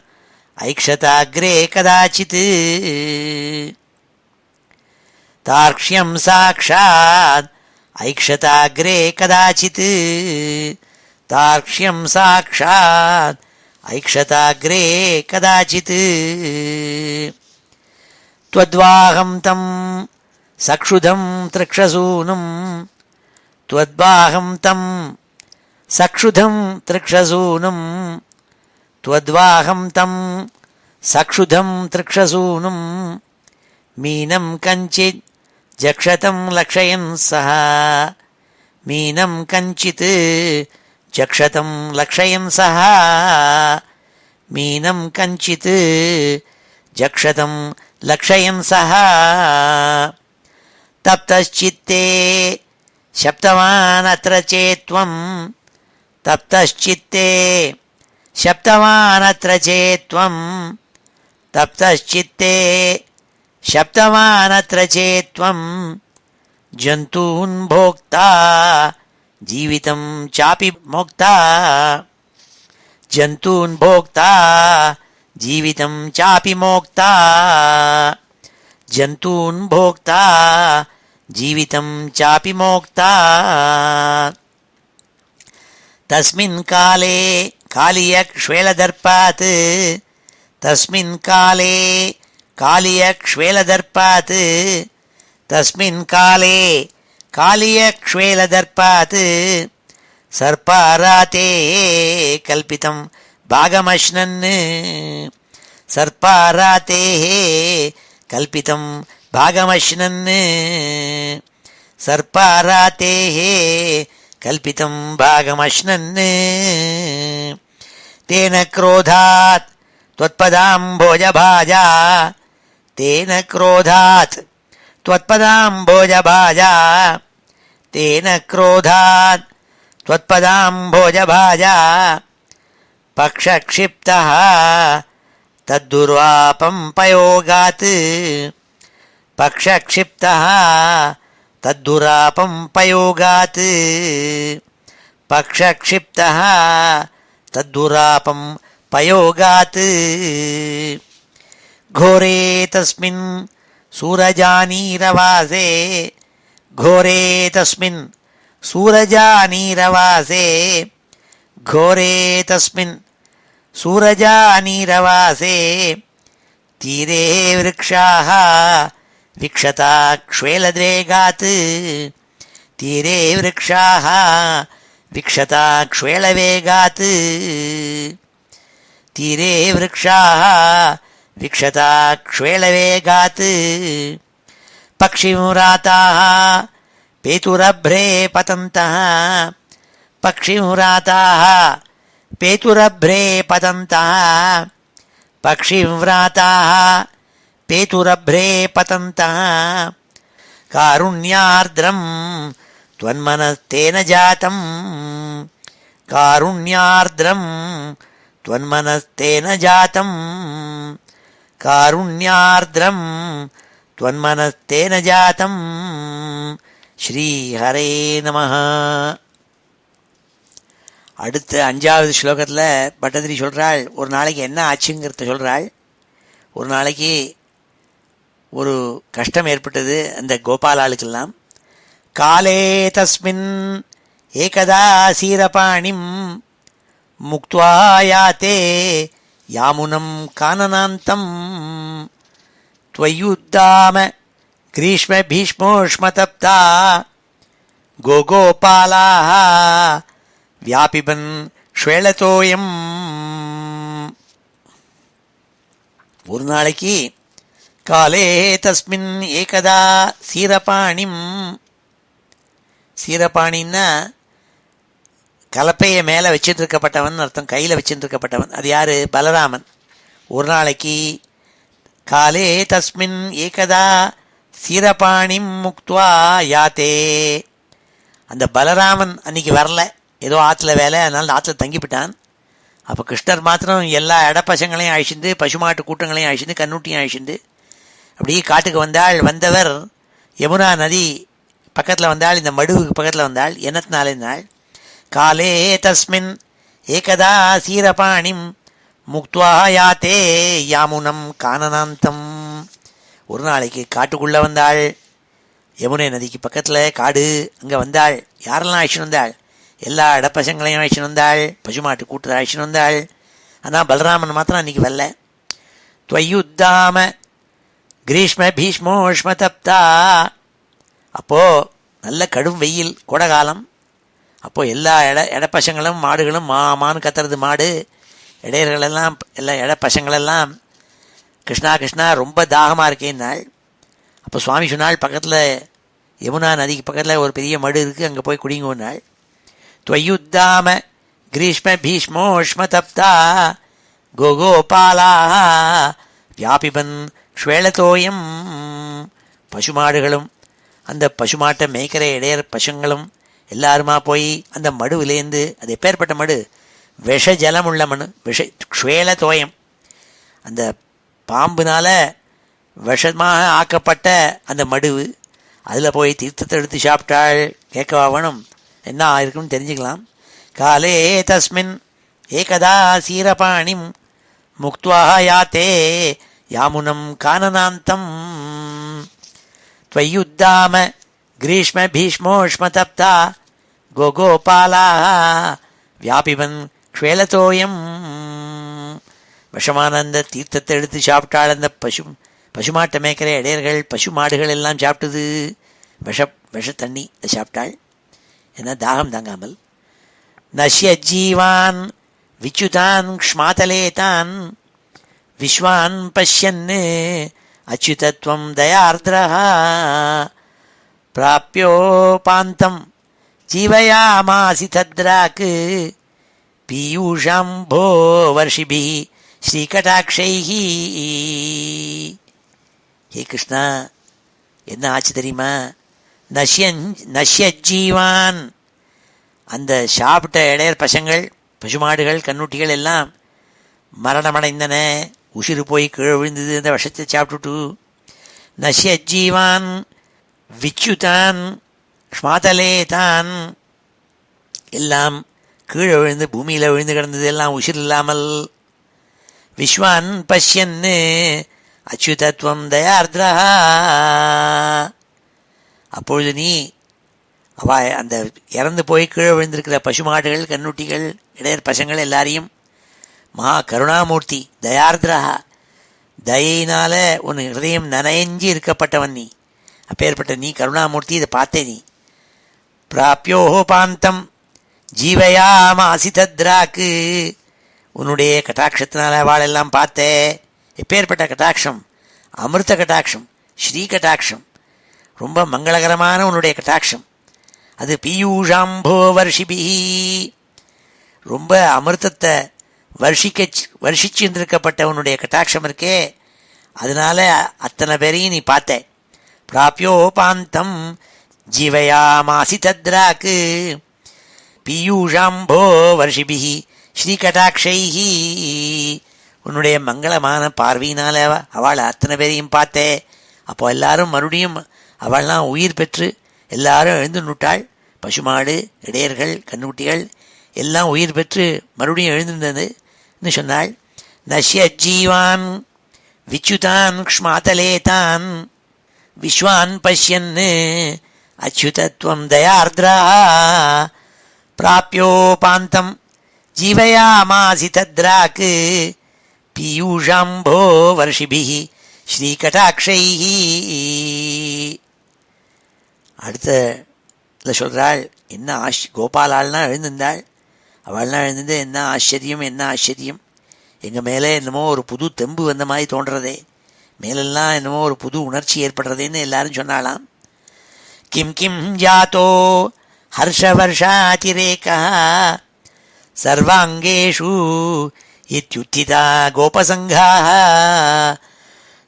ऐक्षताग्रे कदाचित्. तार्क्ष्यं साक्षात् ऐक्षताग्रे कदाचित्. तार्क्ष्यं साक्षात् ऐक्षताग्रे कदाचित्. त्वद्वाहं तं सक्षुधं तृक्षसूनुं. त्वद्वाहं तं सक्षुधं तृक्षसूनुं. त्वद्वाहं तं सक्षुधं तृक्षसूनुं. मीनं कञ्चित् जक्षतं लक्षयन् सः. मीनं कञ्चित् जक्षतं लक्षयन् सः. मीनं कञ्चित् जक्षतं लक्षयन् सः. तप्तश्चित्ते शप्तवान् अत्र चेत्त्वं. तप्तश्चित्ते शप्तवान् अत्र चेत्त्वं. तप्तश्चित्ते शप्तवान् अत्र चेत्त्वं. जन्तून् भोक्ता जीवितं चापि मोक्ता. जन्तून् भोक्ता जीवितं चापि मोक्ता. जन्तून् भोक्ता जीवितं चापि मोक्ता. तस्मिन् काले कालियक्ष्वेलदर्पात्. तस्मिन् काले कालियक्ष्वेलदर्पात्. तस्मिन् काले कालियक्ष्वेलदर्पात्. सर्पाराते कल्पितं भागमश्नन्. सर्पारातेः कल्पितं भागमश्नन्. सर्पारातेः கல்பிதம் பாகமஷ்ணன் தேன க்ரோதாத் त्वत्पदाम्भोजभाजा तेन क्रोधात् त्वत्पदाम्भोजभाजा तेन क्रोधात् त्वत्पदाम्भोजभाजा पक्षक्षिप्तः तद्दुर्वापं पयोगात् पक्षक्षिप्तः तद्दुरापं पयोगात् पक्षक्षिप्तः तद्दुरापं पयोगात् घोरे तस्मिन् सूरजानीरवासे घोरे तस्मिन् सूरजानीरवासे घोरे तस्मिन् सूरजानीरवासे तीरे वृक्षाः विक्षता क्ष्वेलद्वेगात् तीरे वृक्षाः विक्षता क्ष्वेलवेगात् तीरे वृक्षाः विक्षता क्ष्वेलवेगात् पक्षिमुराताः पेतुरभ्रे पतन्तः पक्षिमुराताः पेतुरभ्रे पतन्तः पक्षिव्राताः पेतुरभ्रे पतन्तः कारुण्यार्द्रं त्वन्मनस्तेन जातं कारुण्यार्द्रं त्वन्मनस्तेन जातं कारुण्यार्द्रं त्वन्मनस्तेन जातं ஸ்ரீஹரே நமஹ. அடுத்த 5வது ஸ்லோகத்தில் பட்டதிரி சொல்கிறாள், ஒரு நாளைக்கு என்ன ஆச்சுங்கிறத சொல்கிறாள். ஒரு நாளைக்கு ஒரு கஷ்டம் ஏற்பட்டது அந்த கோபாலாளுக்கெல்லாம். காலே தஸ்மின் ஏகதா சீரபாணிம் முக்த்வா யாத்தே யாமுனம் கானனாந்தம் त्वय्युद्दाम ग्रीष्म भीष्मोष्मतप्ता गोगोपालाः व्यापिबन् श्वेलतोयम्. ஒரு நாளைக்கு காலே தஸ்மின் ஏகதா சீரபாணிம், சீரபாணின்னா கலப்பையை மேலே வச்சுட்டு இருக்கப்பட்டவன் அர்த்தம், கையில் வச்சுட்டு இருக்கப்பட்டவன். அது யார்? பலராமன். ஒரு நாளைக்கு காலே தஸ்மின் ஏகதா சீரபாணிம் முக்த்வா யாத்தே, அந்த பலராமன் அன்னைக்கு வரல, ஏதோ ஆற்றுல வேலை, அதனால ஆற்றுல தங்கிவிட்டான். அப்போ கிருஷ்ணர் மாத்திரம் எல்லா இடப்பசங்களையும் அழிச்சுட்டு பசுமாட்டு கூட்டங்களையும் அழிச்சுட்டு கண்ணுட்டியும் அழிச்சுட்டு அப்படியே காட்டுக்கு வந்தாள். வந்தவர் யமுனா நதி பக்கத்தில் வந்தாள், இந்த மடுவுக்கு பக்கத்தில் வந்தாள். என்னத்தினாலேனாள்? காலே தஸ்மின் ஏகதா சீரபாணிம் முக்த்வா யாத்தே யாமுனம் கானனாந்தம். ஒரு நாளைக்கு காட்டுக்குள்ளே வந்தாள், யமுனை நதிக்கு பக்கத்தில் காடு, அங்கே வந்தாள். யாரெல்லாம் அழிச்சுன்னு வந்தாள்? எல்லா இடப்பசங்களையும் அழிச்சுன்னு வந்தாள், பசுமாட்டு கூட்டத்தை அழிச்சுன்னு வந்தாள். ஆனால் பலராமன் மாத்திரம் அன்றைக்கி வரல. त्वय्युद्दाम கிரீஷ்ம பீஷ்மோஷ்மதப்தா, அப்போது நல்ல கடும் வெயில், கோடைகாலம். அப்போது எல்லா இடப்பசங்களும் மாடுகளும் மான்னு கத்துறது மாடு, இடையர்களெல்லாம் எல்லா இடப்பசங்களெல்லாம் கிருஷ்ணா கிருஷ்ணா ரொம்ப தாகமாக இருக்கேன்னாள். அப்போ சுவாமி சொன்னாள், பக்கத்தில் யமுனா நதிக்கு பக்கத்தில் ஒரு பெரிய மடு இருக்குது, அங்கே போய் குடிங்கோன்னாள். त्वय्युद्दाम கிரீஷ்ம பீஷ்மோஷ்மதப்தா கோகோபாலாः வியாபிபன் ஸ்வேலதோயம். பசுமாடுகளும் அந்த பசுமாட்டை மேய்க்கிற இடையர் பசுங்களும் எல்லாருமா போய் அந்த மடுவிலேருந்து, அது எப்பேற்பட்ட மடு? விஷ ஜலம் உள்ள மண், ஸ்வேலதோயம், அந்த பாம்புனால் விஷமாக ஆக்கப்பட்ட அந்த மடுவு, அதில் போய் தீர்த்தத்தை எடுத்து சாப்பிட்டாள். கேட்கவா வேணும்? என்ன ஆயிருக்குன்னு தெரிஞ்சுக்கலாம். காலே தஸ்மின் ஏகதா சீரபாணிம் முக்த்வா யாத்தே யாமுனம் கானனாந்தம் त्वय्युद्दाम கிரீஷ்ம பீஷ்மோஷ்மதப்தா கோகோபாலாः வியாபிபன் ஸ்வேலதோயம். விஷமானந்த தீர்த்தத்தை எடுத்து சாப்பிட்டாள். அந்த பசுமாட்டை மேய்க்கிற இடையர்கள் பசு மாடுகள் எல்லாம் சாப்பிட்டது. விஷ தண்ணி சாப்பிட்டாள். ஏன்னா தாகம் தாங்காமல். நஷ்ய ஜீவான் விச்சுதான் க்ஷ்மாதலேதான் விஸ்வான் பஷ்யன் அச்சுதத்வம் தயார்த்ரஹ பிராப்யோபாந்தம் ஜீவயாமாசி தத்ராக் பீயூஷாம்போ வர்ஷிபி ஸ்ரீகடாட்சைஹி. ஹே கிருஷ்ணா, என்ன ஆச்சு தெரியுமா? நஷ்யஜீவான், அந்த சாப்பிட்ட இடையர் பசங்கள், பசுமாடுகள், கண்ணுட்டிகள் எல்லாம் மரணமடைந்தன. உசிறு போய் கீழே விழுந்தது அந்த விஷத்தை சாப்பிட்டுட்டு. நஷ்யஜீவான் விச்சுதான் ஸ்மாதலேதான், எல்லாம் கீழே விழுந்து பூமியில் விழுந்து கிடந்தது, எல்லாம் உசிர் இல்லாமல். விஸ்வான் பஷ்யன்னு அச்சுதத்துவம் தயார்திரா, அப்பொழுது நீ அந்த இறந்து போய் கீழே விழுந்திருக்கிற பசுமாடுகள், கண்ணுட்டிகள், இடையர் பசங்கள் எல்லாரையும் மகா கருணாமூர்த்தி தயார்திரா, தயினால உன் ஹிருதயம் நனைஞ்சி இருக்கப்பட்டவன் நீ. அப்பேற்பட்ட நீ கருணாமூர்த்தி, இதை பார்த்தே நீ. பிராப்யோபாந்தம் ஜீவயாமாசி தத்ராக்கு, உன்னுடைய கட்டாட்சத்தினால வாழெல்லாம் பார்த்தே. எப்பேற்பட்ட கட்டாட்சம்? அமிர்த கட்டாட்சம், ஸ்ரீ கட்டாட்சம், ரொம்ப மங்களகரமான உன்னுடைய கட்டாட்சம். அது பீயூஷாம்போ வர்ஷிபி, ரொம்ப அமிர்தத்தை வருஷிச்சிருக்கப்பட்ட உன்னுடைய கட்டாட்சம் இருக்கே, அதனால அத்தனை பேரையும் நீ பார்த்த. பிராப்யோபாந்தம் ஜீவயாமாசி தத்ராக்கு பீயூஷாம்போ வர்ஷிபி ஸ்ரீகடாட்சைஹி, உன்னுடைய மங்களமான பார்வையினால அவள் அத்தனை பேரையும் பார்த்தே. அப்போ எல்லாரும் மறுபடியும் அவள்லாம் உயிர் பெற்று எல்லாரும் எழுந்து நுட்டாள். பசுமாடு, இடையர்கள், கண்ணுட்டிகள் எல்லாம் உயிர் பெற்று மறுபடியும் எழுந்திருந்ததுன்னு சொன்னாள். நஷ்யஜீவான் விச்சுதான் க்ஷ்மாதலேதான் விஸ்வான் பஷ்யன்னு அச்சுதத்துவம் தயார்திரா பிராப்யோபாந்தம் ஜீவயாமாசி தத்ராக் பீயூஷாம்போ வர்ஷிபி ஸ்ரீகடாட்சைஹி. அடுத்த சொல்கிறாள், என்ன கோபாலாள்னா எழுந்திருந்தாள். அவள்லாம் எழுந்திருந்து என்ன ஆச்சரியம், என்ன ஆச்சரியம், எங்கள் மேலே என்னமோ ஒரு புது தெம்பு வந்த மாதிரி தோன்றதே, மேலெல்லாம் என்னமோ ஒரு புது உணர்ச்சி ஏற்படுறதேன்னு எல்லாரும் சொன்னாலாம். கிம் கிம் ஜாத்தோ ஹர்ஷவர்ஷாதிரேகா சர்வாங்கேஷு இத்யுத்திதா கோபசங்காः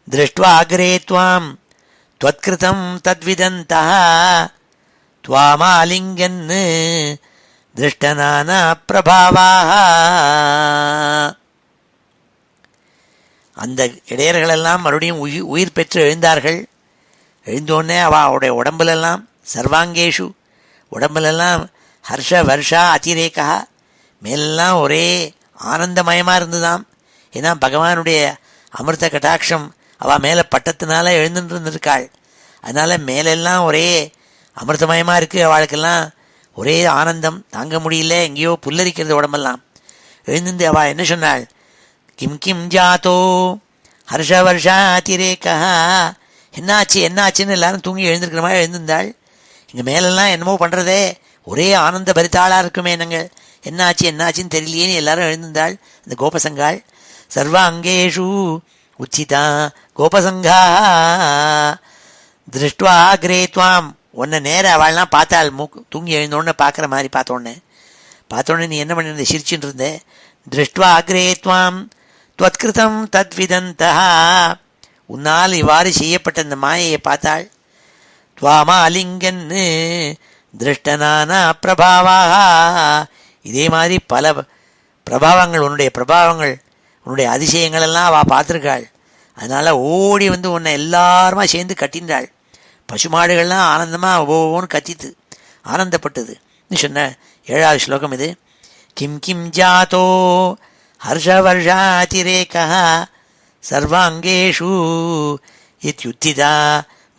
திருஷ்ட்வாக்ரே த்வாம் த்வத்கிருதம் தத்விதந்தः த்வாமாலிங்கன் திருஷ்டநானா பிரபாவாः. அந்த இடையர்களெல்லாம் மறுபடியும் உயிர் பெற்று எழுந்தார்கள். எழுந்தோடனே அவளுடைய உடம்புலெல்லாம் சர்வாங்கேஷு, உடம்புலெல்லாம் ஹர்ஷ வர்ஷா அதிரேகா, மேலெல்லாம் ஒரே ஆனந்தமயமாக இருந்துதாம். ஏன்னா பகவானுடைய அமிர்த கட்டாட்சம் அவள் மேலே பட்டத்தினால எழுந்துட்டு இருந்திருக்காள். அதனால் மேலெல்லாம் ஒரே அமிர்தமயமாக இருக்குது. அவளுக்கெல்லாம் ஒரே ஆனந்தம் தாங்க முடியல, எங்கேயோ புல்லரிக்கிறது உடம்பெல்லாம். எழுந்து அவள் என்ன சொன்னாள்? கிம் கிம் ஜாத்தோ ஹர்ஷ வர்ஷா அதிரேகா, என்னாச்சு என்னாச்சுன்னு எல்லாரும் தூங்கி எழுந்திருக்கிற மாதிரி எழுந்திருந்தாள். எங்கள் மேலெல்லாம் என்னமோ பண்ணுறதே, ஒரே ஆனந்த பரிதாளாக இருக்குமே, நாங்கள் என்னாச்சு என்னாச்சுன்னு தெரியலையேன்னு எல்லாரும் எழுந்திருந்தாள் அந்த கோபசங்காள். சர்வாங்கேஷு உச்சிதா கோபசங்கா திருஷ்டுவா அக்ரே த்வாம், உன்னை நேர அவள்லாம் பார்த்தாள். தூங்கி எழுந்தோடனே பார்க்குற மாதிரி பார்த்தோன்னே நீ என்ன பண்ணிருந்த? சிரிச்சுட்டு இருந்த. திருஷ்டுவா அக்ரே த்வாம் துவத்கிருதம் தத்விதந்தா, உன்னால் இவ்வாறு செய்யப்பட்ட இந்த மாயையை பார்த்தாள். துவாமாலிங்கன் திருஷ்டனானா பிரபாவாக, இதே மாதிரி பல பிரபாவங்கள், உன்னுடைய பிரபாவங்கள், உன்னுடைய அதிசயங்கள் எல்லாம் அவள் பார்த்துருக்காள். அதனால் ஓடி வந்து உன்னை எல்லாருமா சேர்ந்து கட்டின்றாள். பசுமாடுகள்லாம் ஆனந்தமாக ஒவ்வொன்று கத்தித்து ஆனந்தப்பட்டது சொன்ன 7வது ஸ்லோகம் இது. கிம் கிம் ஜாத்தோ ஹர்ஷவர்ஷாதிரேகா சர்வாங்கேஷு இத்யுத்திதா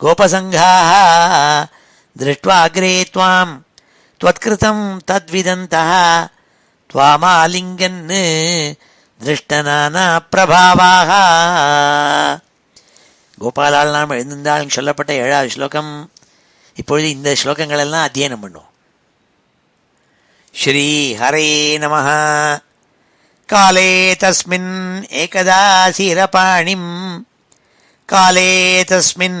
கோபசங்காः திருஷ்ட்வா அக்ரே த்வாம் த்வத்கிருதம் தத்விதந்தः த்வாமாலிங்கன் திருஷ்டநானா பிரபாவாக. கோபாலால் நாம் எழுந்திருந்தால் சொல்லப்பட்ட 7வது ஸ்லோகம். இப்பொழுது இந்த ஸ்லோகங்களெல்லாம் அத்தியனம் பண்ணுவோம். ஸ்ரீ ஹரே நமः. காலே தஸ்மின் ஏகதா சீரபாணிம், காலே தஸ்மின்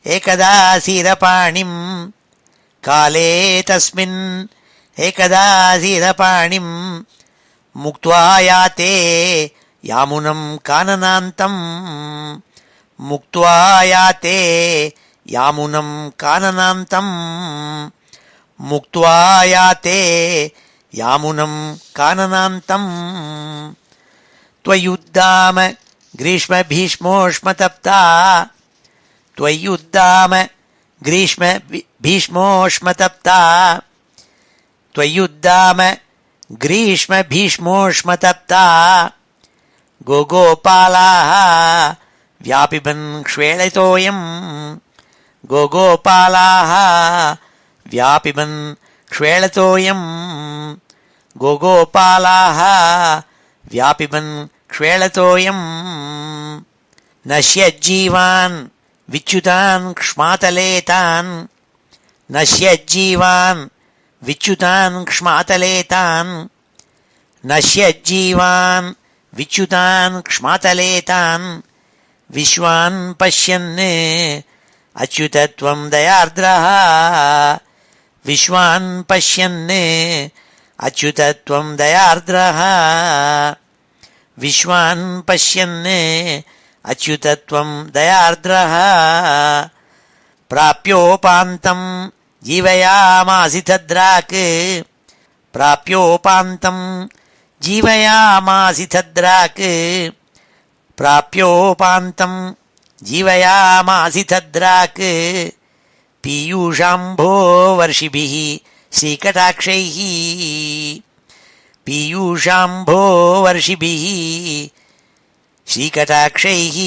ஏகதா சீரபாணிம் காலே தஸ்மின் ஏகதாசீதபாணிம் முக்த்வா யாதே யாமுனம் கானனாந்தம் முக்த்வா யாதே யாமுனம் கானனாந்தம் முக்த்வா யாதே யாமுனம் கானனாந்தம் त्वयुद्धाम ग्रीष्म भीष्मोष्मतप्ता त्वयुद्धाम ग्रीष्म भीष्मोष्मतप्ता त्वयुद्धाम ग्रीष्म भीष्मोष्मतप्ता गोगोपालाः व्यापिबन् क्ष्वेलितोऽयं गोगोपालाः व्यापिबन् क्ष्वेलितोऽयं गोगोपालाः व्यापिबन् क्ष्वेलतोऽयं नश्यज्जीवान् विच्युतान् क्ष्मातलेतान् नश्यज्जीवान् विच्युतान् क्ष्मातलेतान् नश्यज्जीवान् विच्युतान् क्ष्मातलेतान् विश्वान् पश्यन् अच्युतत्वं दयार्द्रः विश्वान् पश्यन् अच्युतत्वं दयार्द्रः विश्वान् पश्यन् अच्युतत्वं दयार्द्रः प्राप्योपान्तं जीवयामासि तद्राक् प्राप्योपान्तं जीवयामासि तद्राक् प्राप्योपान्तं जीवयामासि तद्राक् पीयूषाम्भो वर्षिभिः श्रीकटाक्षैः पीयूषाम्भो वर्षिभिः श्रीकटाक्षैः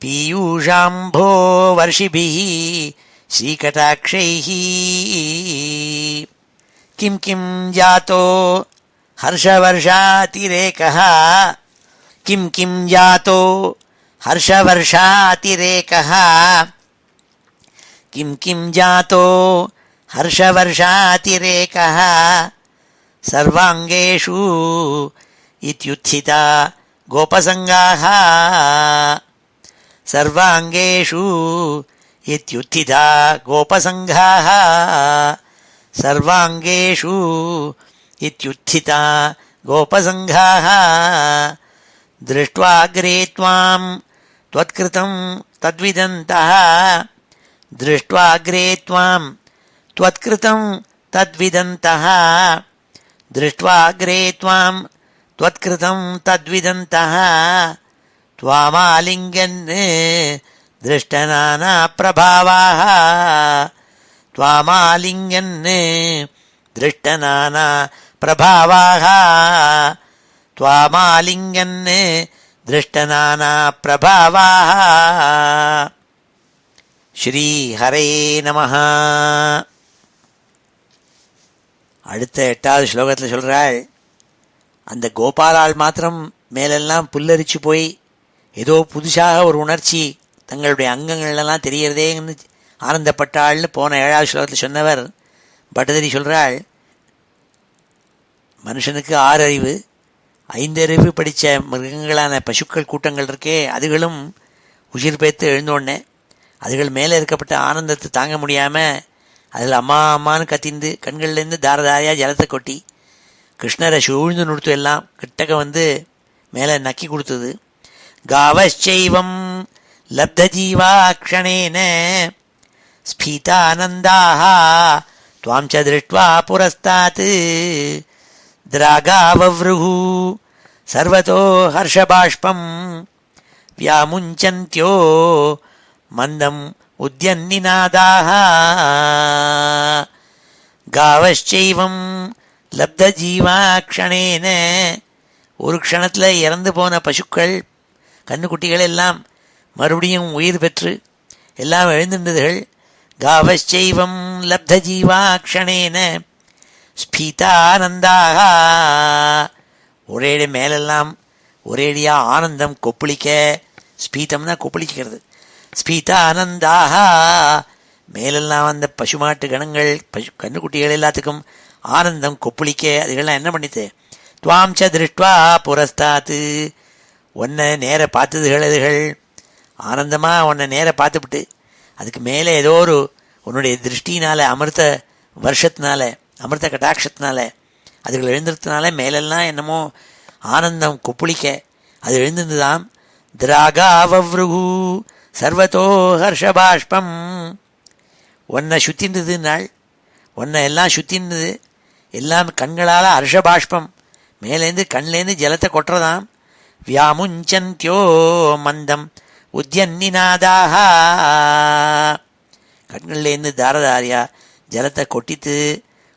पीयूषाम्भो वर्षिभिः श्रीकटाक्षैः किं किं जातो हर्षवर्षातिरेकः किं किं जातो हर्षवर्षातिरेकः किं किं जातो हर्षवर्षातिरेकः सर्वाङ्गेषु इत्युत्थिता गोपसङ्गाः सर्वाङ्गेषु इत्युत्थिता गोपसङ्गाः सर्वाङ्गेषु इत्युत्थिता गोपसङ्गाः दृष्ट्वाग्रे त्वां त्वत्कृतं तद्विदन्तः दृष्ट्वाग्रे त्वां त्वत्कृतं तद्विदन्तः दृष्ट्वाग्रे त्वां त्वत्कृतं तद्विदन्तः त्वामालिङ्गन् दृष्टनानाप्रभावाः त्वामालिङ्गन् दृष्टनानाप्रभावाः त्वामालिङ्गन् दृष्टनानाप्रभावाः ஸ்ரீஹரே நமஹ. அடுத்த 8வது ஸ்லோகத்தில் சொல்கிறாள், அந்த கோபாலால் மாத்திரம் மேலெல்லாம் புல்லரிச்சு போய் ஏதோ புதுசாக ஒரு உணர்ச்சி தங்களுடைய அங்கங்கள்லாம் தெரியறதேன்னு ஆனந்தப்பட்டாள்னு போன 7வது ஸ்லோகத்தில் சொன்னவர் பட்டதிரி சொல்கிறாள், மனுஷனுக்கு 6 அறிவு, 5 அறிவு படித்த மிருகங்களான பசுக்கள் கூட்டங்கள் இருக்கே, அதுகளும் உயிர் பேத்து எழுந்தோடனே அதுகள் மேலே இருக்கப்பட்ட ஆனந்தத்தை தாங்க முடியாமல் அதில் அம்மா அம்மானு கத்திந்து கண்கள்லேருந்து தாரதாரியாக ஜலத்தை கொட்டி கிருஷ்ணரை சூழ்ந்து நுடுத்து எல்லாம் கிட்டக்க வந்து மேலே நக்கி கொடுத்தது. காவச்சைவம் லப்தஜீவாக்ஷணேன ஸ்பீதானந்தாக துவாம் ச திருஷ்ட்வா புரஸ்தாத் திராகாவவ்ருஹு சர்வதோ ஹர்ஷபாஷ்பம் வியாமுஞ்சந்த்யோ மந்தம் உத்யன்னிநாதாக. காவச்சைவம் லப்தஜீவாக்ஷணேன, ஒரு க்ஷணத்தில் இறந்து போன பசுக்கள் கண்ணுக்குட்டிகள் எல்லாம் மறுபடியும் உயிர் பெற்று எல்லாம் எழுந்திருந்ததுகள். காவச்சைவம் லப்தஜீவாக்ஷணேன ஸ்பீதானந்தாக, ஒரேடி மேலெல்லாம் ஒரேடியாக ஆனந்தம் கொப்பளிக்க, ஸ்பீதம்னா கொப்பளிக்கிறது, ஸ்பீதானந்தாக மேலெல்லாம் அந்த பசுமாட்டு கணங்கள் கண்ணுக்குட்டிகள் எல்லாத்துக்கும் ஆனந்தம் கொப்பளிக்க அதுகள்லாம் என்ன பண்ணித்து, துவாம் ச திருஷ்ட்வா புரஸ்தாத்து, உன்னை நேர பார்த்ததுகள் அதுகள் ஆனந்தமாக உன்னை நேர பார்த்துவிட்டு அதுக்கு மேலே ஏதோ ஒரு உன்னுடைய திருஷ்டினால, அமிர்த வருஷத்தினால, அமிர்த கடாட்சத்தினால, அதுகள் எழுந்திருத்தனால மேலெல்லாம் என்னமோ ஆனந்தம் கொப்புளிக்க அது எழுந்திருந்துதாம். திராகாவவ்ருகு சர்வத்தோ ஹர்ஷபாஷ்பம். ஒன்னை சுத்தின்றது நாள், ஒன்னை எல்லாம் சுத்தின்றது, எல்லாம் கண்களால் ஹர்ஷபாஷ்பம் மேலேருந்து கண்லேருந்து ஜலத்தை கொட்டுறதாம். வியாமுஞ்சந்தியோ மந்தம் உத்யன்னிநாதாக. கண்கள்லேருந்து தாரதாரியா ஜலத்தை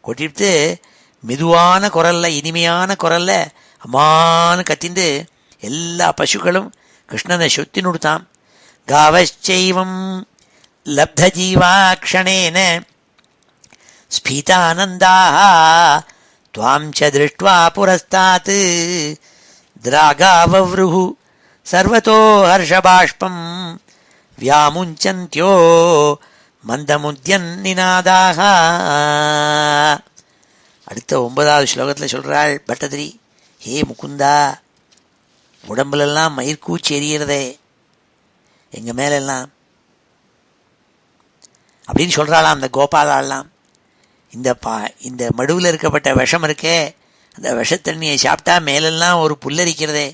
கொட்டிட்டு மெதுவான குரல்ல, இனிமையான குரல்ல அம்மானு கத்திண்டு எல்லா பசுக்களும் கிருஷ்ணனை சுத்தி நுடுத்தாம். காவச்சைவம் லப்த ஜீவாக்ஷணேன ஸ்பீதானந்தாக துவாம் ச திருஷ்ட்வா புரஸ்தாத் திராகாவவ்ருஹு சர்வதோ ஹர்ஷபாஷ்பம் வியாமுஞ்சந்தியோ மந்தமுத்யன்னிநாதாக. அடுத்த 9வது ஸ்லோகத்தில் சொல்கிறாள் பட்டதிரி, ஹே முகுந்தா, உடம்புலெல்லாம் மயிர்கூச்சி எறிகிறதே எங்கள் மேலெல்லாம் அப்படின்னு சொல்கிறாளாம் அந்த கோபாலாலாம். இந்த மடுவில் இருக்கப்பட்ட விஷம் இருக்கே, அந்த விஷத்தண்ணியை சாப்பிட்டா மேலெல்லாம் ஒரு புல்லரிக்கிறதே,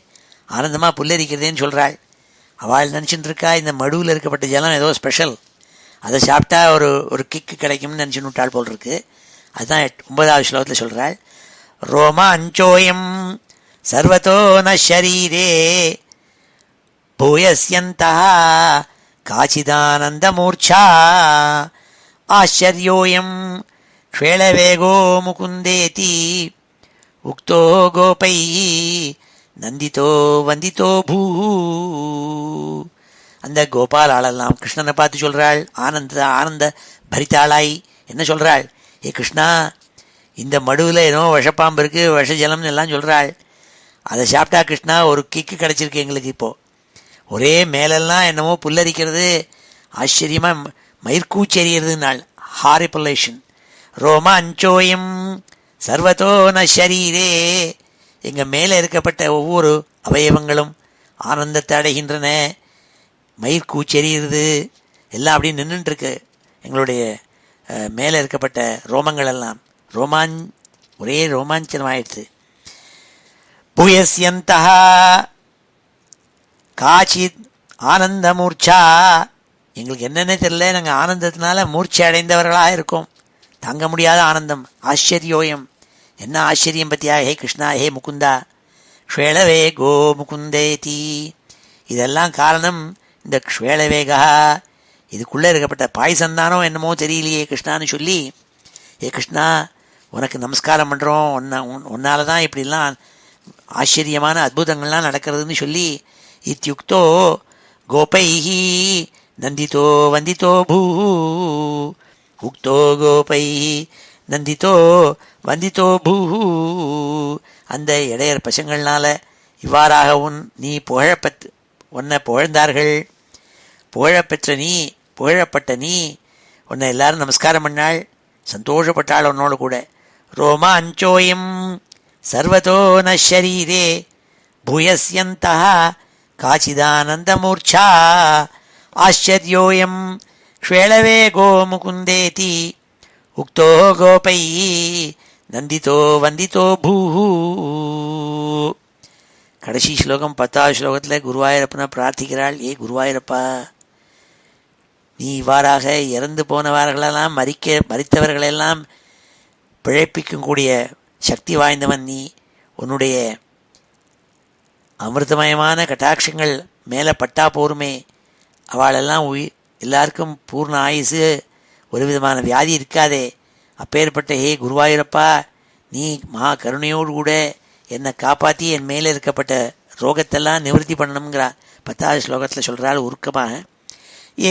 ஆனந்தமாக புல்லரிக்கிறதேன்னு சொல்கிறாள். அவள் நினச்சிட்டு இருக்கா இந்த மடுவில் இருக்கப்பட்ட ஜலம் ஏதோ ஸ்பெஷல், அதை சாப்பிட்டா ஒரு கிக்கு கிடைக்கும்னு நினச்சின்னு விட்டாள் போல் இருக்கு. அதுதான் 9வது ஸ்லோகத்தில் சொல்கிறாள். ரோமாஞ்சோயம் சர்வத்தோ ந ஷரீரே பூயஸ்யந்தா காச்சிதானந்த மூர்ச்சா ஆச்சரியோயம் க்ஷேளவேகோ முகுந்தேதி உக்தோ கோபை நந்திதோ வந்திதோ பூ. அந்த கோபால் ஆளெல்லாம் கிருஷ்ணனை பார்த்து சொல்கிறாள், ஆனந்த பரிதாளாய் என்ன சொல்கிறாள், ஏ கிருஷ்ணா, இந்த மடுவில் ஏதோ விஷப்பாம்பு இருக்குது, விஷ ஜலம்னு எல்லாம் சொல்கிறாள். அதை சாப்பிட்டா கிருஷ்ணா ஒரு கிக்கு கிடச்சிருக்கு எங்களுக்கு. இப்போது ஒரே மேலெல்லாம் என்னமோ புல்லரிக்கிறது, ஆச்சரியமாக மயிர்கூச்செறியறதுனாள், ஹாரிபுலேஷன். ரோமாஞ்சோயம் சர்வத்தோ ந ஷரீரே, எங்கள் மேலே இருக்கப்பட்ட ஒவ்வொரு அவயவங்களும் ஆனந்தத்தை அடைகின்றன, மயிர்கூச்செறிகிறது எல்லாம் அப்படி நின்றுட்டுருக்கு. எங்களுடைய மேலே இருக்கப்பட்ட ரோமங்கள் எல்லாம் ஒரே ரோமாஞ்சனமாயிடுது. பூயஸ்யந்தா காச்சித் ஆனந்த மூர்ச்சா, எங்களுக்கு என்னென்ன தெரியல, நாங்கள் ஆனந்தத்தினால மூர்ச்சை அடைந்தவர்களாக இருக்கோம், தாங்க முடியாத ஆனந்தம். ஆச்சரியோயம், என்ன ஆச்சரியம் பற்றியா, ஹே கிருஷ்ணா, ஹே முகுந்தா. க்ஷேளவேகோ முகுந்தேதி, இதெல்லாம் காரணம் இந்த க்ஷேளவேகா, இதுக்குள்ளே இருக்கப்பட்ட பாய்சந்தானோ என்னமோ தெரியலையே கிருஷ்ணான்னு சொல்லி, ஏ கிருஷ்ணா உனக்கு நமஸ்காரம் பண்ணுறோம், உன்னால தான் இப்படிலாம் ஆச்சரியமான அற்புதங்கள்லாம் நடக்கிறதுன்னு சொல்லி, இத்யுக்தோ கோபைஹி நந்திதோ வந்திதோ பூ உக்தோ கோபைஹி நந்திதோ வந்திதோ பூ. அந்த இடையர் பசங்கள்னால இவ்வாறாக நீ உன்னை புகழ்ந்தார்கள், புகழப்பட்ட நீ உன்னை எல்லாரும் நமஸ்காரம் பண்ணாள், சந்தோஷப்பட்டாள் உன்னோடு கூட. ரோமாஞ்சோயம் சர்வதோ ந ஷரீரே பூயஸ்யந்தா காச்சிதானந்த மூர்ச்சா ஆச்சரியோயம் க்ஷேளவேகோ முகுந்தேதி உக்தோ கோபை நந்திதோ வந்திதோ பூ. கடைசி ஸ்லோகம் 10வது ஸ்லோகத்தில் குருவாயூரப்பனை பிரார்த்திக்கிறாள், ஏ குருவாயூரப்பா, நீ இவ்வாறாக இறந்து போனவர்களெல்லாம் மரித்தவர்களெல்லாம் பிழைப்பிக்கும் கூடிய சக்தி வாய்ந்தவன் நீ. உன்னுடைய அமிர்தமயமான கட்டாட்சங்கள் மேலே பட்டா போருமே, அவளெல்லாம் எல்லாருக்கும் பூர்ண ஆயுசு, ஒரு விதமான வியாதி இருக்காதே. அப்பேற்பட்ட ஹே குருவாயூரப்பா, நீ மகா கருணையோடு கூட என்னை காப்பாற்றி என் மேலே இருக்கப்பட்ட ரோகத்தெல்லாம் நிவர்த்தி பண்ணணுங்கிறா 10வது ஸ்லோகத்தில் சொல்கிறாள் உருக்கமாக.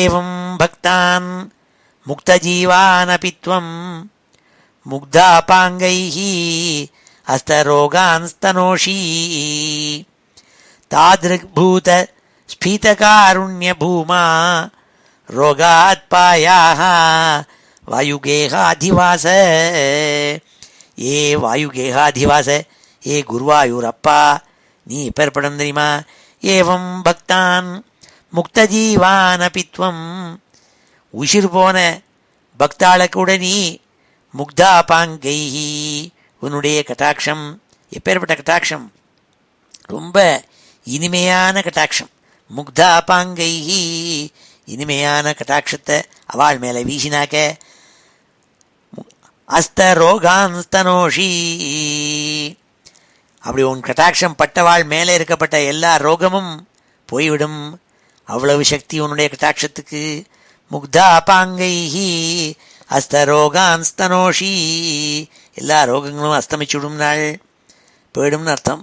ஏவம் பக்தான் முக்தஜீவானபித்வம் முக்தாபாங்கைஹி அஸ்தரோகான் ஸ்தனோஷி தாத்ருக்பூத ஸ்பீதகாருண்ய பூமா ரோகாத்பாயாக வாயுகேகாதிவாச. ஏ வாயுகேகாதிவாச, ஏ குருவாயூரப்பா, நீ எப்பேற்படும் தெரியுமா. ஏவம் பக்தான் முக்தஜீவானபித்வம், உயிர் போன பக்தாள கூட நீ முக்தாபாங்கைஹி, உன்னுடைய கட்டாட்சம் எப்பேற்பட்ட கட்டாட்சம், ரொம்ப இனிமையான கட்டாட்சம். முக்தாபாங்கைஹி, இனிமையான கட்டாட்சத்தை அவள் மேலே வீசினாக்க அஸ்த ரோகான்ஸ்தனோஷி, அப்படி உன் கட்டாட்சம் பட்டவாள் மேலே இருக்கப்பட்ட எல்லா ரோகமும் போய்விடும். அவ்வளவு சக்தி உன்னுடைய கட்டாட்சத்துக்கு. முக்தாபாங்கைஹி அஸ்த ரோகான்ஸ்தனோஷி, எல்லா ரோகங்களும் அஸ்தமிச்சுடும் நாள் போயிடும்னு அர்த்தம்.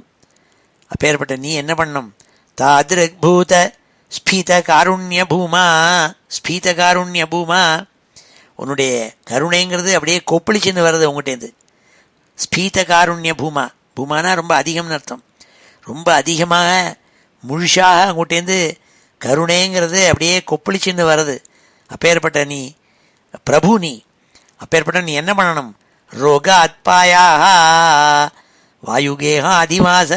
அப்பேற்பட்ட நீ என்ன பண்ணும்? தாதிருக்பூத ஸ்பீத காருண்ய பூமா, ஸ்பீத காருண்ய பூமா, உன்னுடைய கருணைங்கிறது அப்படியே கொப்பளிச்சுன்னு வர்றது உங்கள்கிட்டேருந்து. ஸ்பீத காருண்ய பூமா, பூமானா ரொம்ப அதிகம்னு அர்த்தம். ரொம்ப அதிகமாக முழுசாக உங்கள்கிட்டேருந்து கருணைங்கிறது அப்படியே கொப்பளிச்சுன்னு வர்றது. அப்பேற்பட்ட நீ பிரபு, நீ அப்பேற்பட்ட நீ என்ன பண்ணணும்? ரோக அத்பாயாக வாயுகேகா அதிவாச,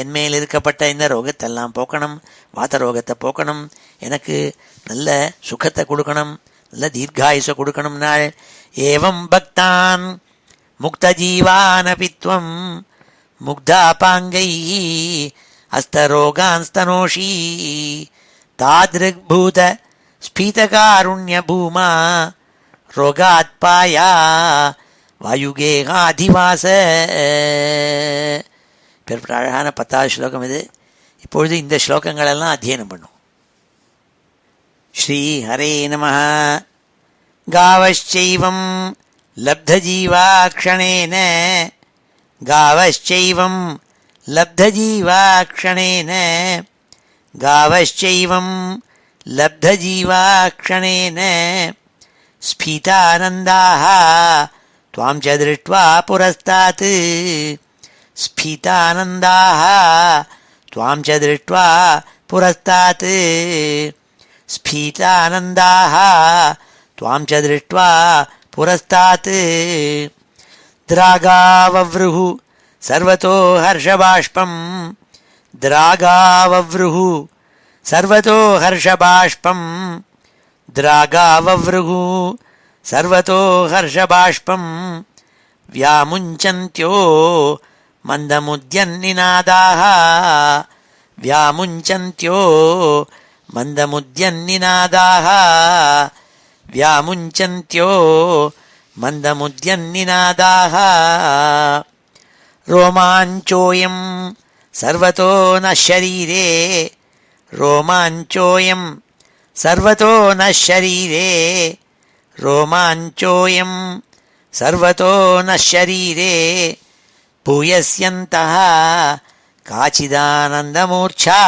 என் மேல் இருக்கப்பட்ட இந்த ரோகத்தெல்லாம் போக்கணும், வாத ரோகத்தை போக்கணும், எனக்கு நல்ல சுகத்தை கொடுக்கணும், நல்ல தீர்காயுசை கொடுக்கணும் நாள். ஏவம் பக்தான் முக்த ஜீவானபித்வம் முக்தாபாங்கை அஸ்தரோகான்ஸ்தனோஷி தாத்ருக்பூத ஸ்பீதகாருண்ய பூமா ரோகாத்பாயா வாயுகேகா அதிவாச. பெரிய அழகான 10வது ஸ்லோகம் இது. இப்பொழுது இந்த ஸ்லோகங்களெல்லாம் அத்தியனம் பண்ணும். ஸ்ரீ ஹரே நமஹ. காவச்சைவம் லப்தஜீவாக்ஷணேன, காவச்சைவம் லப்தஜீவாக்ஷணேன, காவச்சைவம் லப்தஜீவாக்ஷணேன ஸ்பீதானந்தாः त्वां च दृष्ट्वा पुरस्तात्, स्फीतानन्दाः त्वां च दृष्ट्वा पुरस्तात्, स्फीतानन्दाः त्वां च दृष्ट्वा पुरस्तात्. द्रागाववृः सर्वतो हर्षबाष्पं, द्रागाववृः सर्वतो हर्षबाष्पं, द्रागाववृः सर्वतो हर्षबाष्पं व्यामुञ्चन्त्यो मन्दमुद्यन्निनादाः, व्यामुञ्चन्त्यो मन्दमुद्यन्निनादाः, व्यामुञ्चन्त्यो मन्दमुद्यन्निनादाः. रोमाञ्चोऽयं सर्वतो न शरीरे, रोमाञ्चोऽयं सर्वतो न शरीरे, रोमाञ्चोऽयं सर्वतो न शरीरे. भूयस्यन्तः काचिदानन्दमूर्च्छा,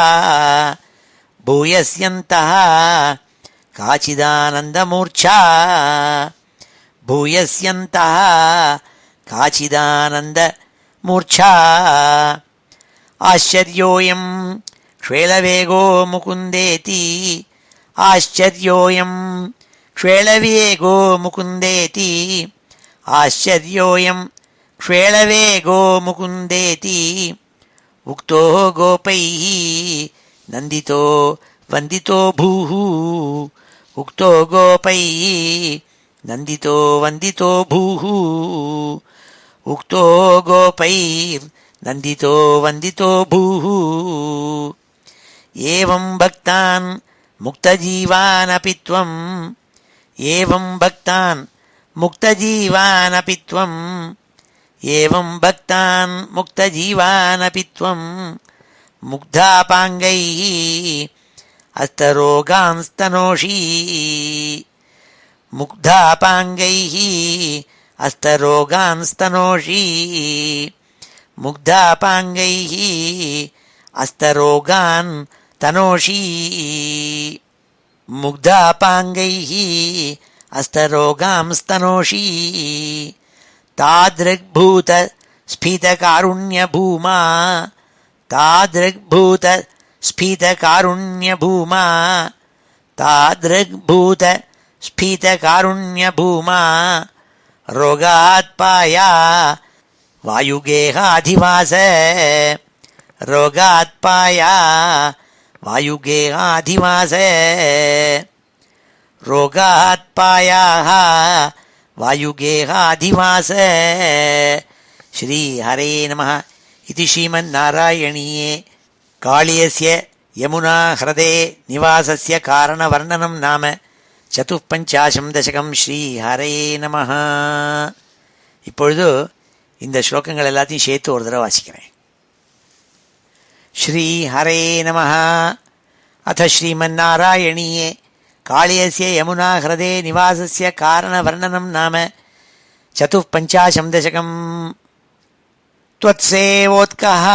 भूयस्यन्तः काचिदानन्दमूर्च्छा, भूयस्यन्तः काचिदानन्दमूर्च्छा. आश्चर्योऽयं श्वेलवेगो मुकुन्देति, आश्चर्योऽयं श्वेलवेगो मुकुन्देति, आश्चर्योऽयं श्वेलवेगो मुकुन्देति. उक्तो गोपैः नन्दितो वन्दितो भूः, उक्तो गोपैः नन्दितो वन्दितो भूः, उक्तो गोपैर्नन्दितो वन्दितो भूः. एवं भक्तान् मुक्तजीवानपि त्वम्, एवं भक्तान् मुक्तजीवानपि त्वम्, एवं भक्तान् मुक्तजीवानपि त्वम् मुग्धापाङ्गैः अस्तरोगांस्तनोषि, मुग्धापाङ्गैः अस्तरोगांस्तनोषि, मुग्धापाङ्गैः अस्तरोगान् तनोषि, मुग्धापाङ्गैः अस्तरोगांस्तनोषि. तादृग्भूत स्फीतकारुण्यभूमा, तादृग्भूत स्फीतकारुण्यभूमा, तादृग्भूत स्फीतकारुण्यभूमा रोगात्पाया वायुगेहाधिवास, रोगात्पाया वायुगेहाधिवास. रोगात्पायाः वायुगेहाधिवास श्रीहरे नमः इति श्रीमन्नारायणीये काळीयस्य यमुना ह्रदे निवासस्य कारणवर्णनं नाम चतुःपञ्चाशं दशकं श्रीहरे नमः. இப்பொழுது இந்த ஸ்லோகங்கள் எல்லாத்தையும் சேர்த்து ஒரு தடவை வாசிக்கிறேன். श्रीहरे नमः. अथ श्रीमन्नारायणीये काळीयस्य यमुना ह्रदे निवासस्य कारणवर्णनं नाम चतुःपञ्चाशं दशकम्. त्वत्सेवोत्कः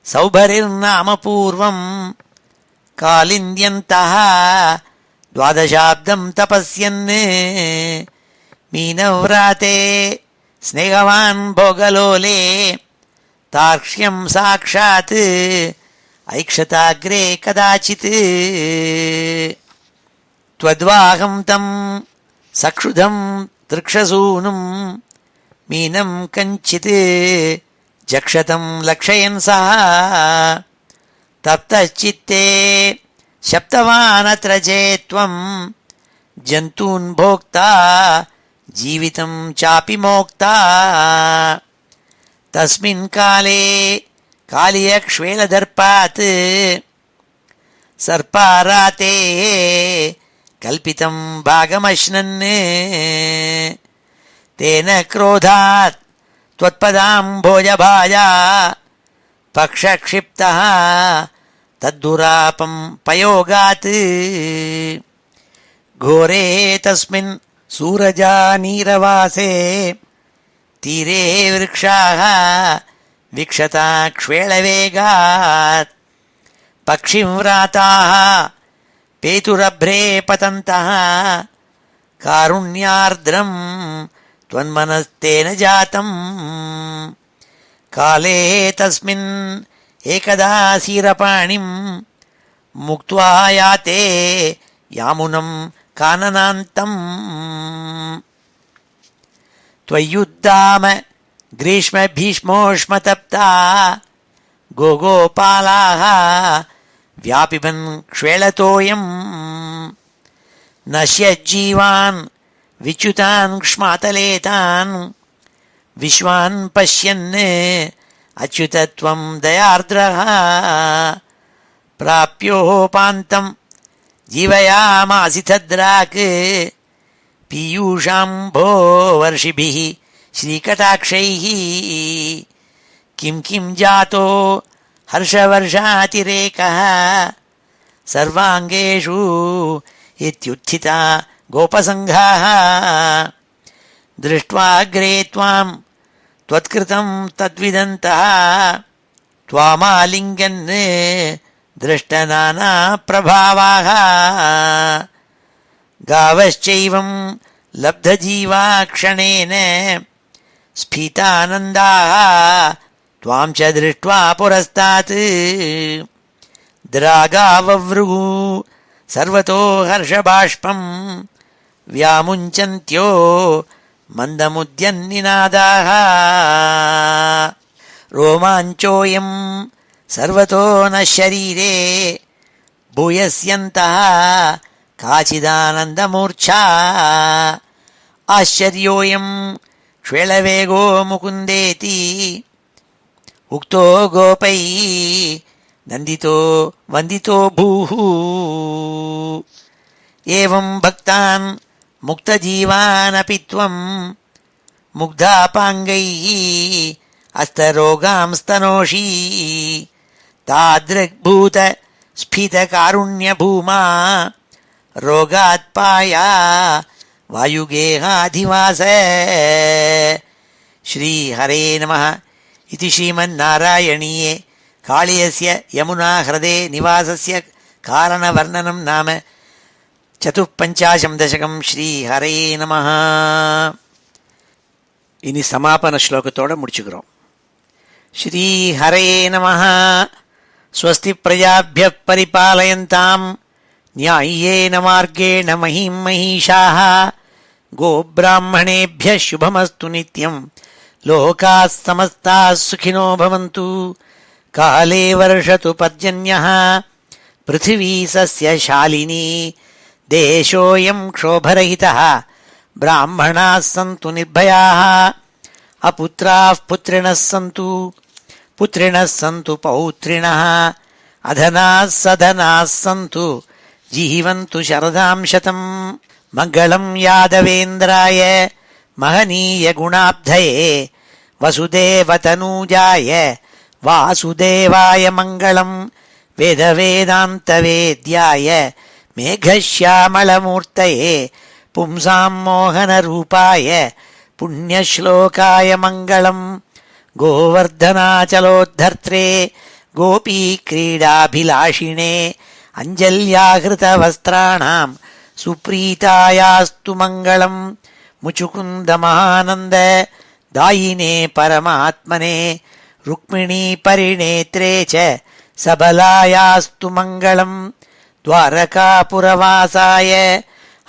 सौभरिर्नाम पूर्वं कालिन्द्यन्तः द्वादशाब्दं तपस्यन् मीनव्राते स्नेहवान् भोगलोले तार्क्ष्यं साक्षात् ऐक्षताग्रे कदाचित्. त्वद्वाहं तं सक्षुधं तृक्षसूनुं मीनं कञ्चित् जक्षतं लक्षयन् सः तप्तश्चित्ते शप्तवान् अत्र चेत्त्वं जन्तून् भोक्ता जीवितं चापि मोक्ता. तस्मिन् काले कालियक्ष्वेलदर्पात् सर्पाराते कल्पितं भागमश्नन् तेन क्रोधात् त्वत्पदाम्भोजभाजा पक्षक्षिप्तः तद्दुरापं पयोगात्. घोरे तस्मिन् सूरजानीरवासे तीरे वृक्षाः विक्षता क्ष्वेलवेगात् पक्षिव्राताः पेतुरभ्रे पतन्तः कारुण्यार्द्रं त्वन्मनस्तेन जातम्. काले तस्मिन् एकदा सीरपाणिं मुक्त्वा याते यामुनं काननान्तम्. त्वय्युद्दाम ग्रीष्मभीष्मोष्मतप्ता गोगोपालाः व्यापिबन् क्ष्वेलतोयम्. नश्यज्जीवान् विच्युतान् क्ष्मातलेतान् विश्वान् पश्यन् अच्युतत्वं दयार्द्रः. प्राप्योपान्तं जीवयामासि तद्राक् पीयूषाम्भो वर्षिभिः श्रीकटाक्षैः. किं किं जातो हर्षवर्षातिरेकः सर्वाङ्गेषु इत्युत्थिता गोपसङ्घाः. दृष्ट्वाग्रे त्वां त्वत्कृतं तद्विदन्तः त्वामालिङ्गन् दृष्टनानाप्रभावाः. गावश्चैवं लब्धजीवाक्षणेन स्फीतानन्दाः त्वां च दृष्ट्वा पुरस्तात्. द्रागाववृः सर्वतो हर्षबाष्पं व्यामुञ्चन्त्यो मन्दमुद्यन्निनादाः. रोमाञ्चोऽयं सर्वतो न शरीरे भूयस्यन्तः काचिदानन्दमूर्च्छा. आश्चर्योऽयं क्ष्वेलवेगो मुकुन्देति उक्तो गोपैः नन्दितो वन्दितो भूः. एवं भक्तान् मुक्तजीवानपि त्वं मुग्धापाङ्गैः अस्तरोगां स्तनोषि. तादृग्भूत स्फीतकारुण्यभूमा रोगात्पाया वायुगेहाधिवास. श्रीहरे नमः इति श्रीमन्नारायणीये काळीयस्य यमुना ह्रदे निवासस्य कारणवर्णनं नाम चतुःपञ्चाशं दशकं. श्रीहरे नमः. இனி சமாபன ஸ்லோகத்தோட முடிச்சுக்கிறோம். श्रीहरे नमः. स्वस्ति प्रजाभ्यः परिपालयन्तां न्याय्येन मार्गेण महीं महिषाः. गोब्राह्मणेभ्यः शुभमस्तु नित्यं. लोकाः समस्ताः सुखिनो भवन्तु. काले वर्षतु पर्जन्यः पृथिवी सस्यशालिनी தேசோயம் க்ஷோபரஹிதः பிராமணாः சந்து நிர்பயாः அபுத்ராः புத்ரிணः சந்து புத்ரிணः சந்து பௌத்ரிணः அதனாः சதனாः சந்து ஜீவந்து சரதாம் சதம். மங்களம் யாதவேந்திராய மகனீய குணாப்தயே வசுதேவதனூஜாய வாசுதேவாய மங்களம். வேத வேதாந்த வேத்யாய மேகஷ்யாமளமூர்த்தயே பும்சாம் மோகன ரூபாய புண்ணியஸ்லோகாய மங்களம். கோவர்தனாச்சலோத்தர்த்ரே கோபீ கிரீடாபிலாஷினே அஞ்சல்யாகிருத வஸ்திராணாம் சுப்ரீதாயாஸ்து மங்களம். முச்சுகுந்த மகானந்த தாயினே பரமாத்மனே ருக்மிணீ பரிணேத்ரே ச சபலாயாஸ்து மங்களம். द्वारकापुरवासाय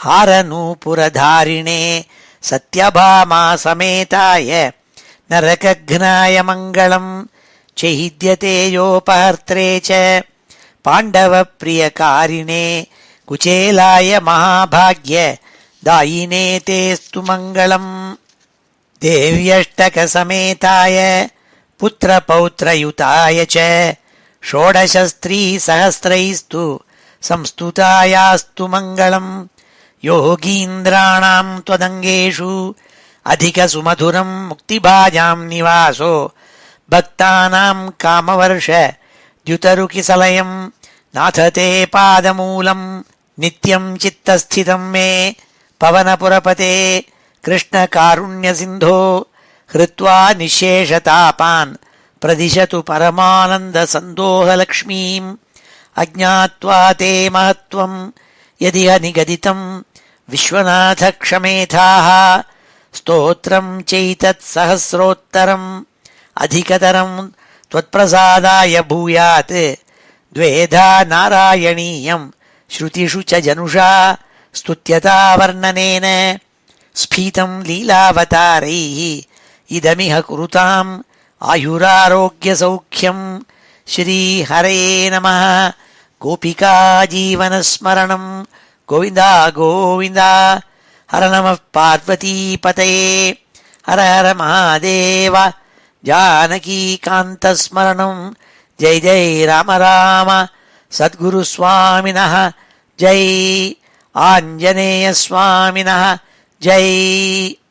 हारनूपुरधारिणे सत्यभामा समेताय नरकघ्नाय मङ्गलम्. चैद्यतेजोपहर्त्रे च पाण्डवप्रियकारिणे कुचेलाय महाभाग्य दायिने तेस्तु मङ्गलम्. देव्यष्टकसमेताय पुत्रपौत्रयुताय च षोडशस्त्रीसहस्रैस्तु संस्तुतायास्तु मङ्गलम्. योगीन्द्राणां त्वदङ्गेषु अधिकसुमधुरं मुक्तिभाजां निवासो भक्तानां कामवर्ष द्युतरुकिसलयं नाथ ते पादमूलं. नित्यं चित्तस्थितं मे पवनपुरपते कृष्णकारुण्यसिन्धो हृत्वा निःशेषतापान् प्रदिशतु परमानन्दसन्दोहलक्ष्मीम्. अज्ञात्वा ते महत्त्वं यदिह निगदितं विश्वनाथ क्षमेथाः. स्तोत्रं चैतत्सहस्रोत्तरम् अधिकतरं त्वत्प्रसादाय भूयात्. द्वेधा नारायणीयं श्रुतिषु च जनुषा स्तुत्यता वर्णनेन. स्फीतं लीलावतारैः इदमिह कुरुताम् आयुरारोग्यसौख्यम्. श्रीहरे नमः. गोपिका जीवनस्मरणं गोविन्दा गोविन्दा. हर नमः पार्वतीपतये हर हर महादेव. जानकीकान्तस्मरणं जय जय राम राम. सद्गुरुस्वामिनः जय. आञ्जनेयस्वामिनः जय.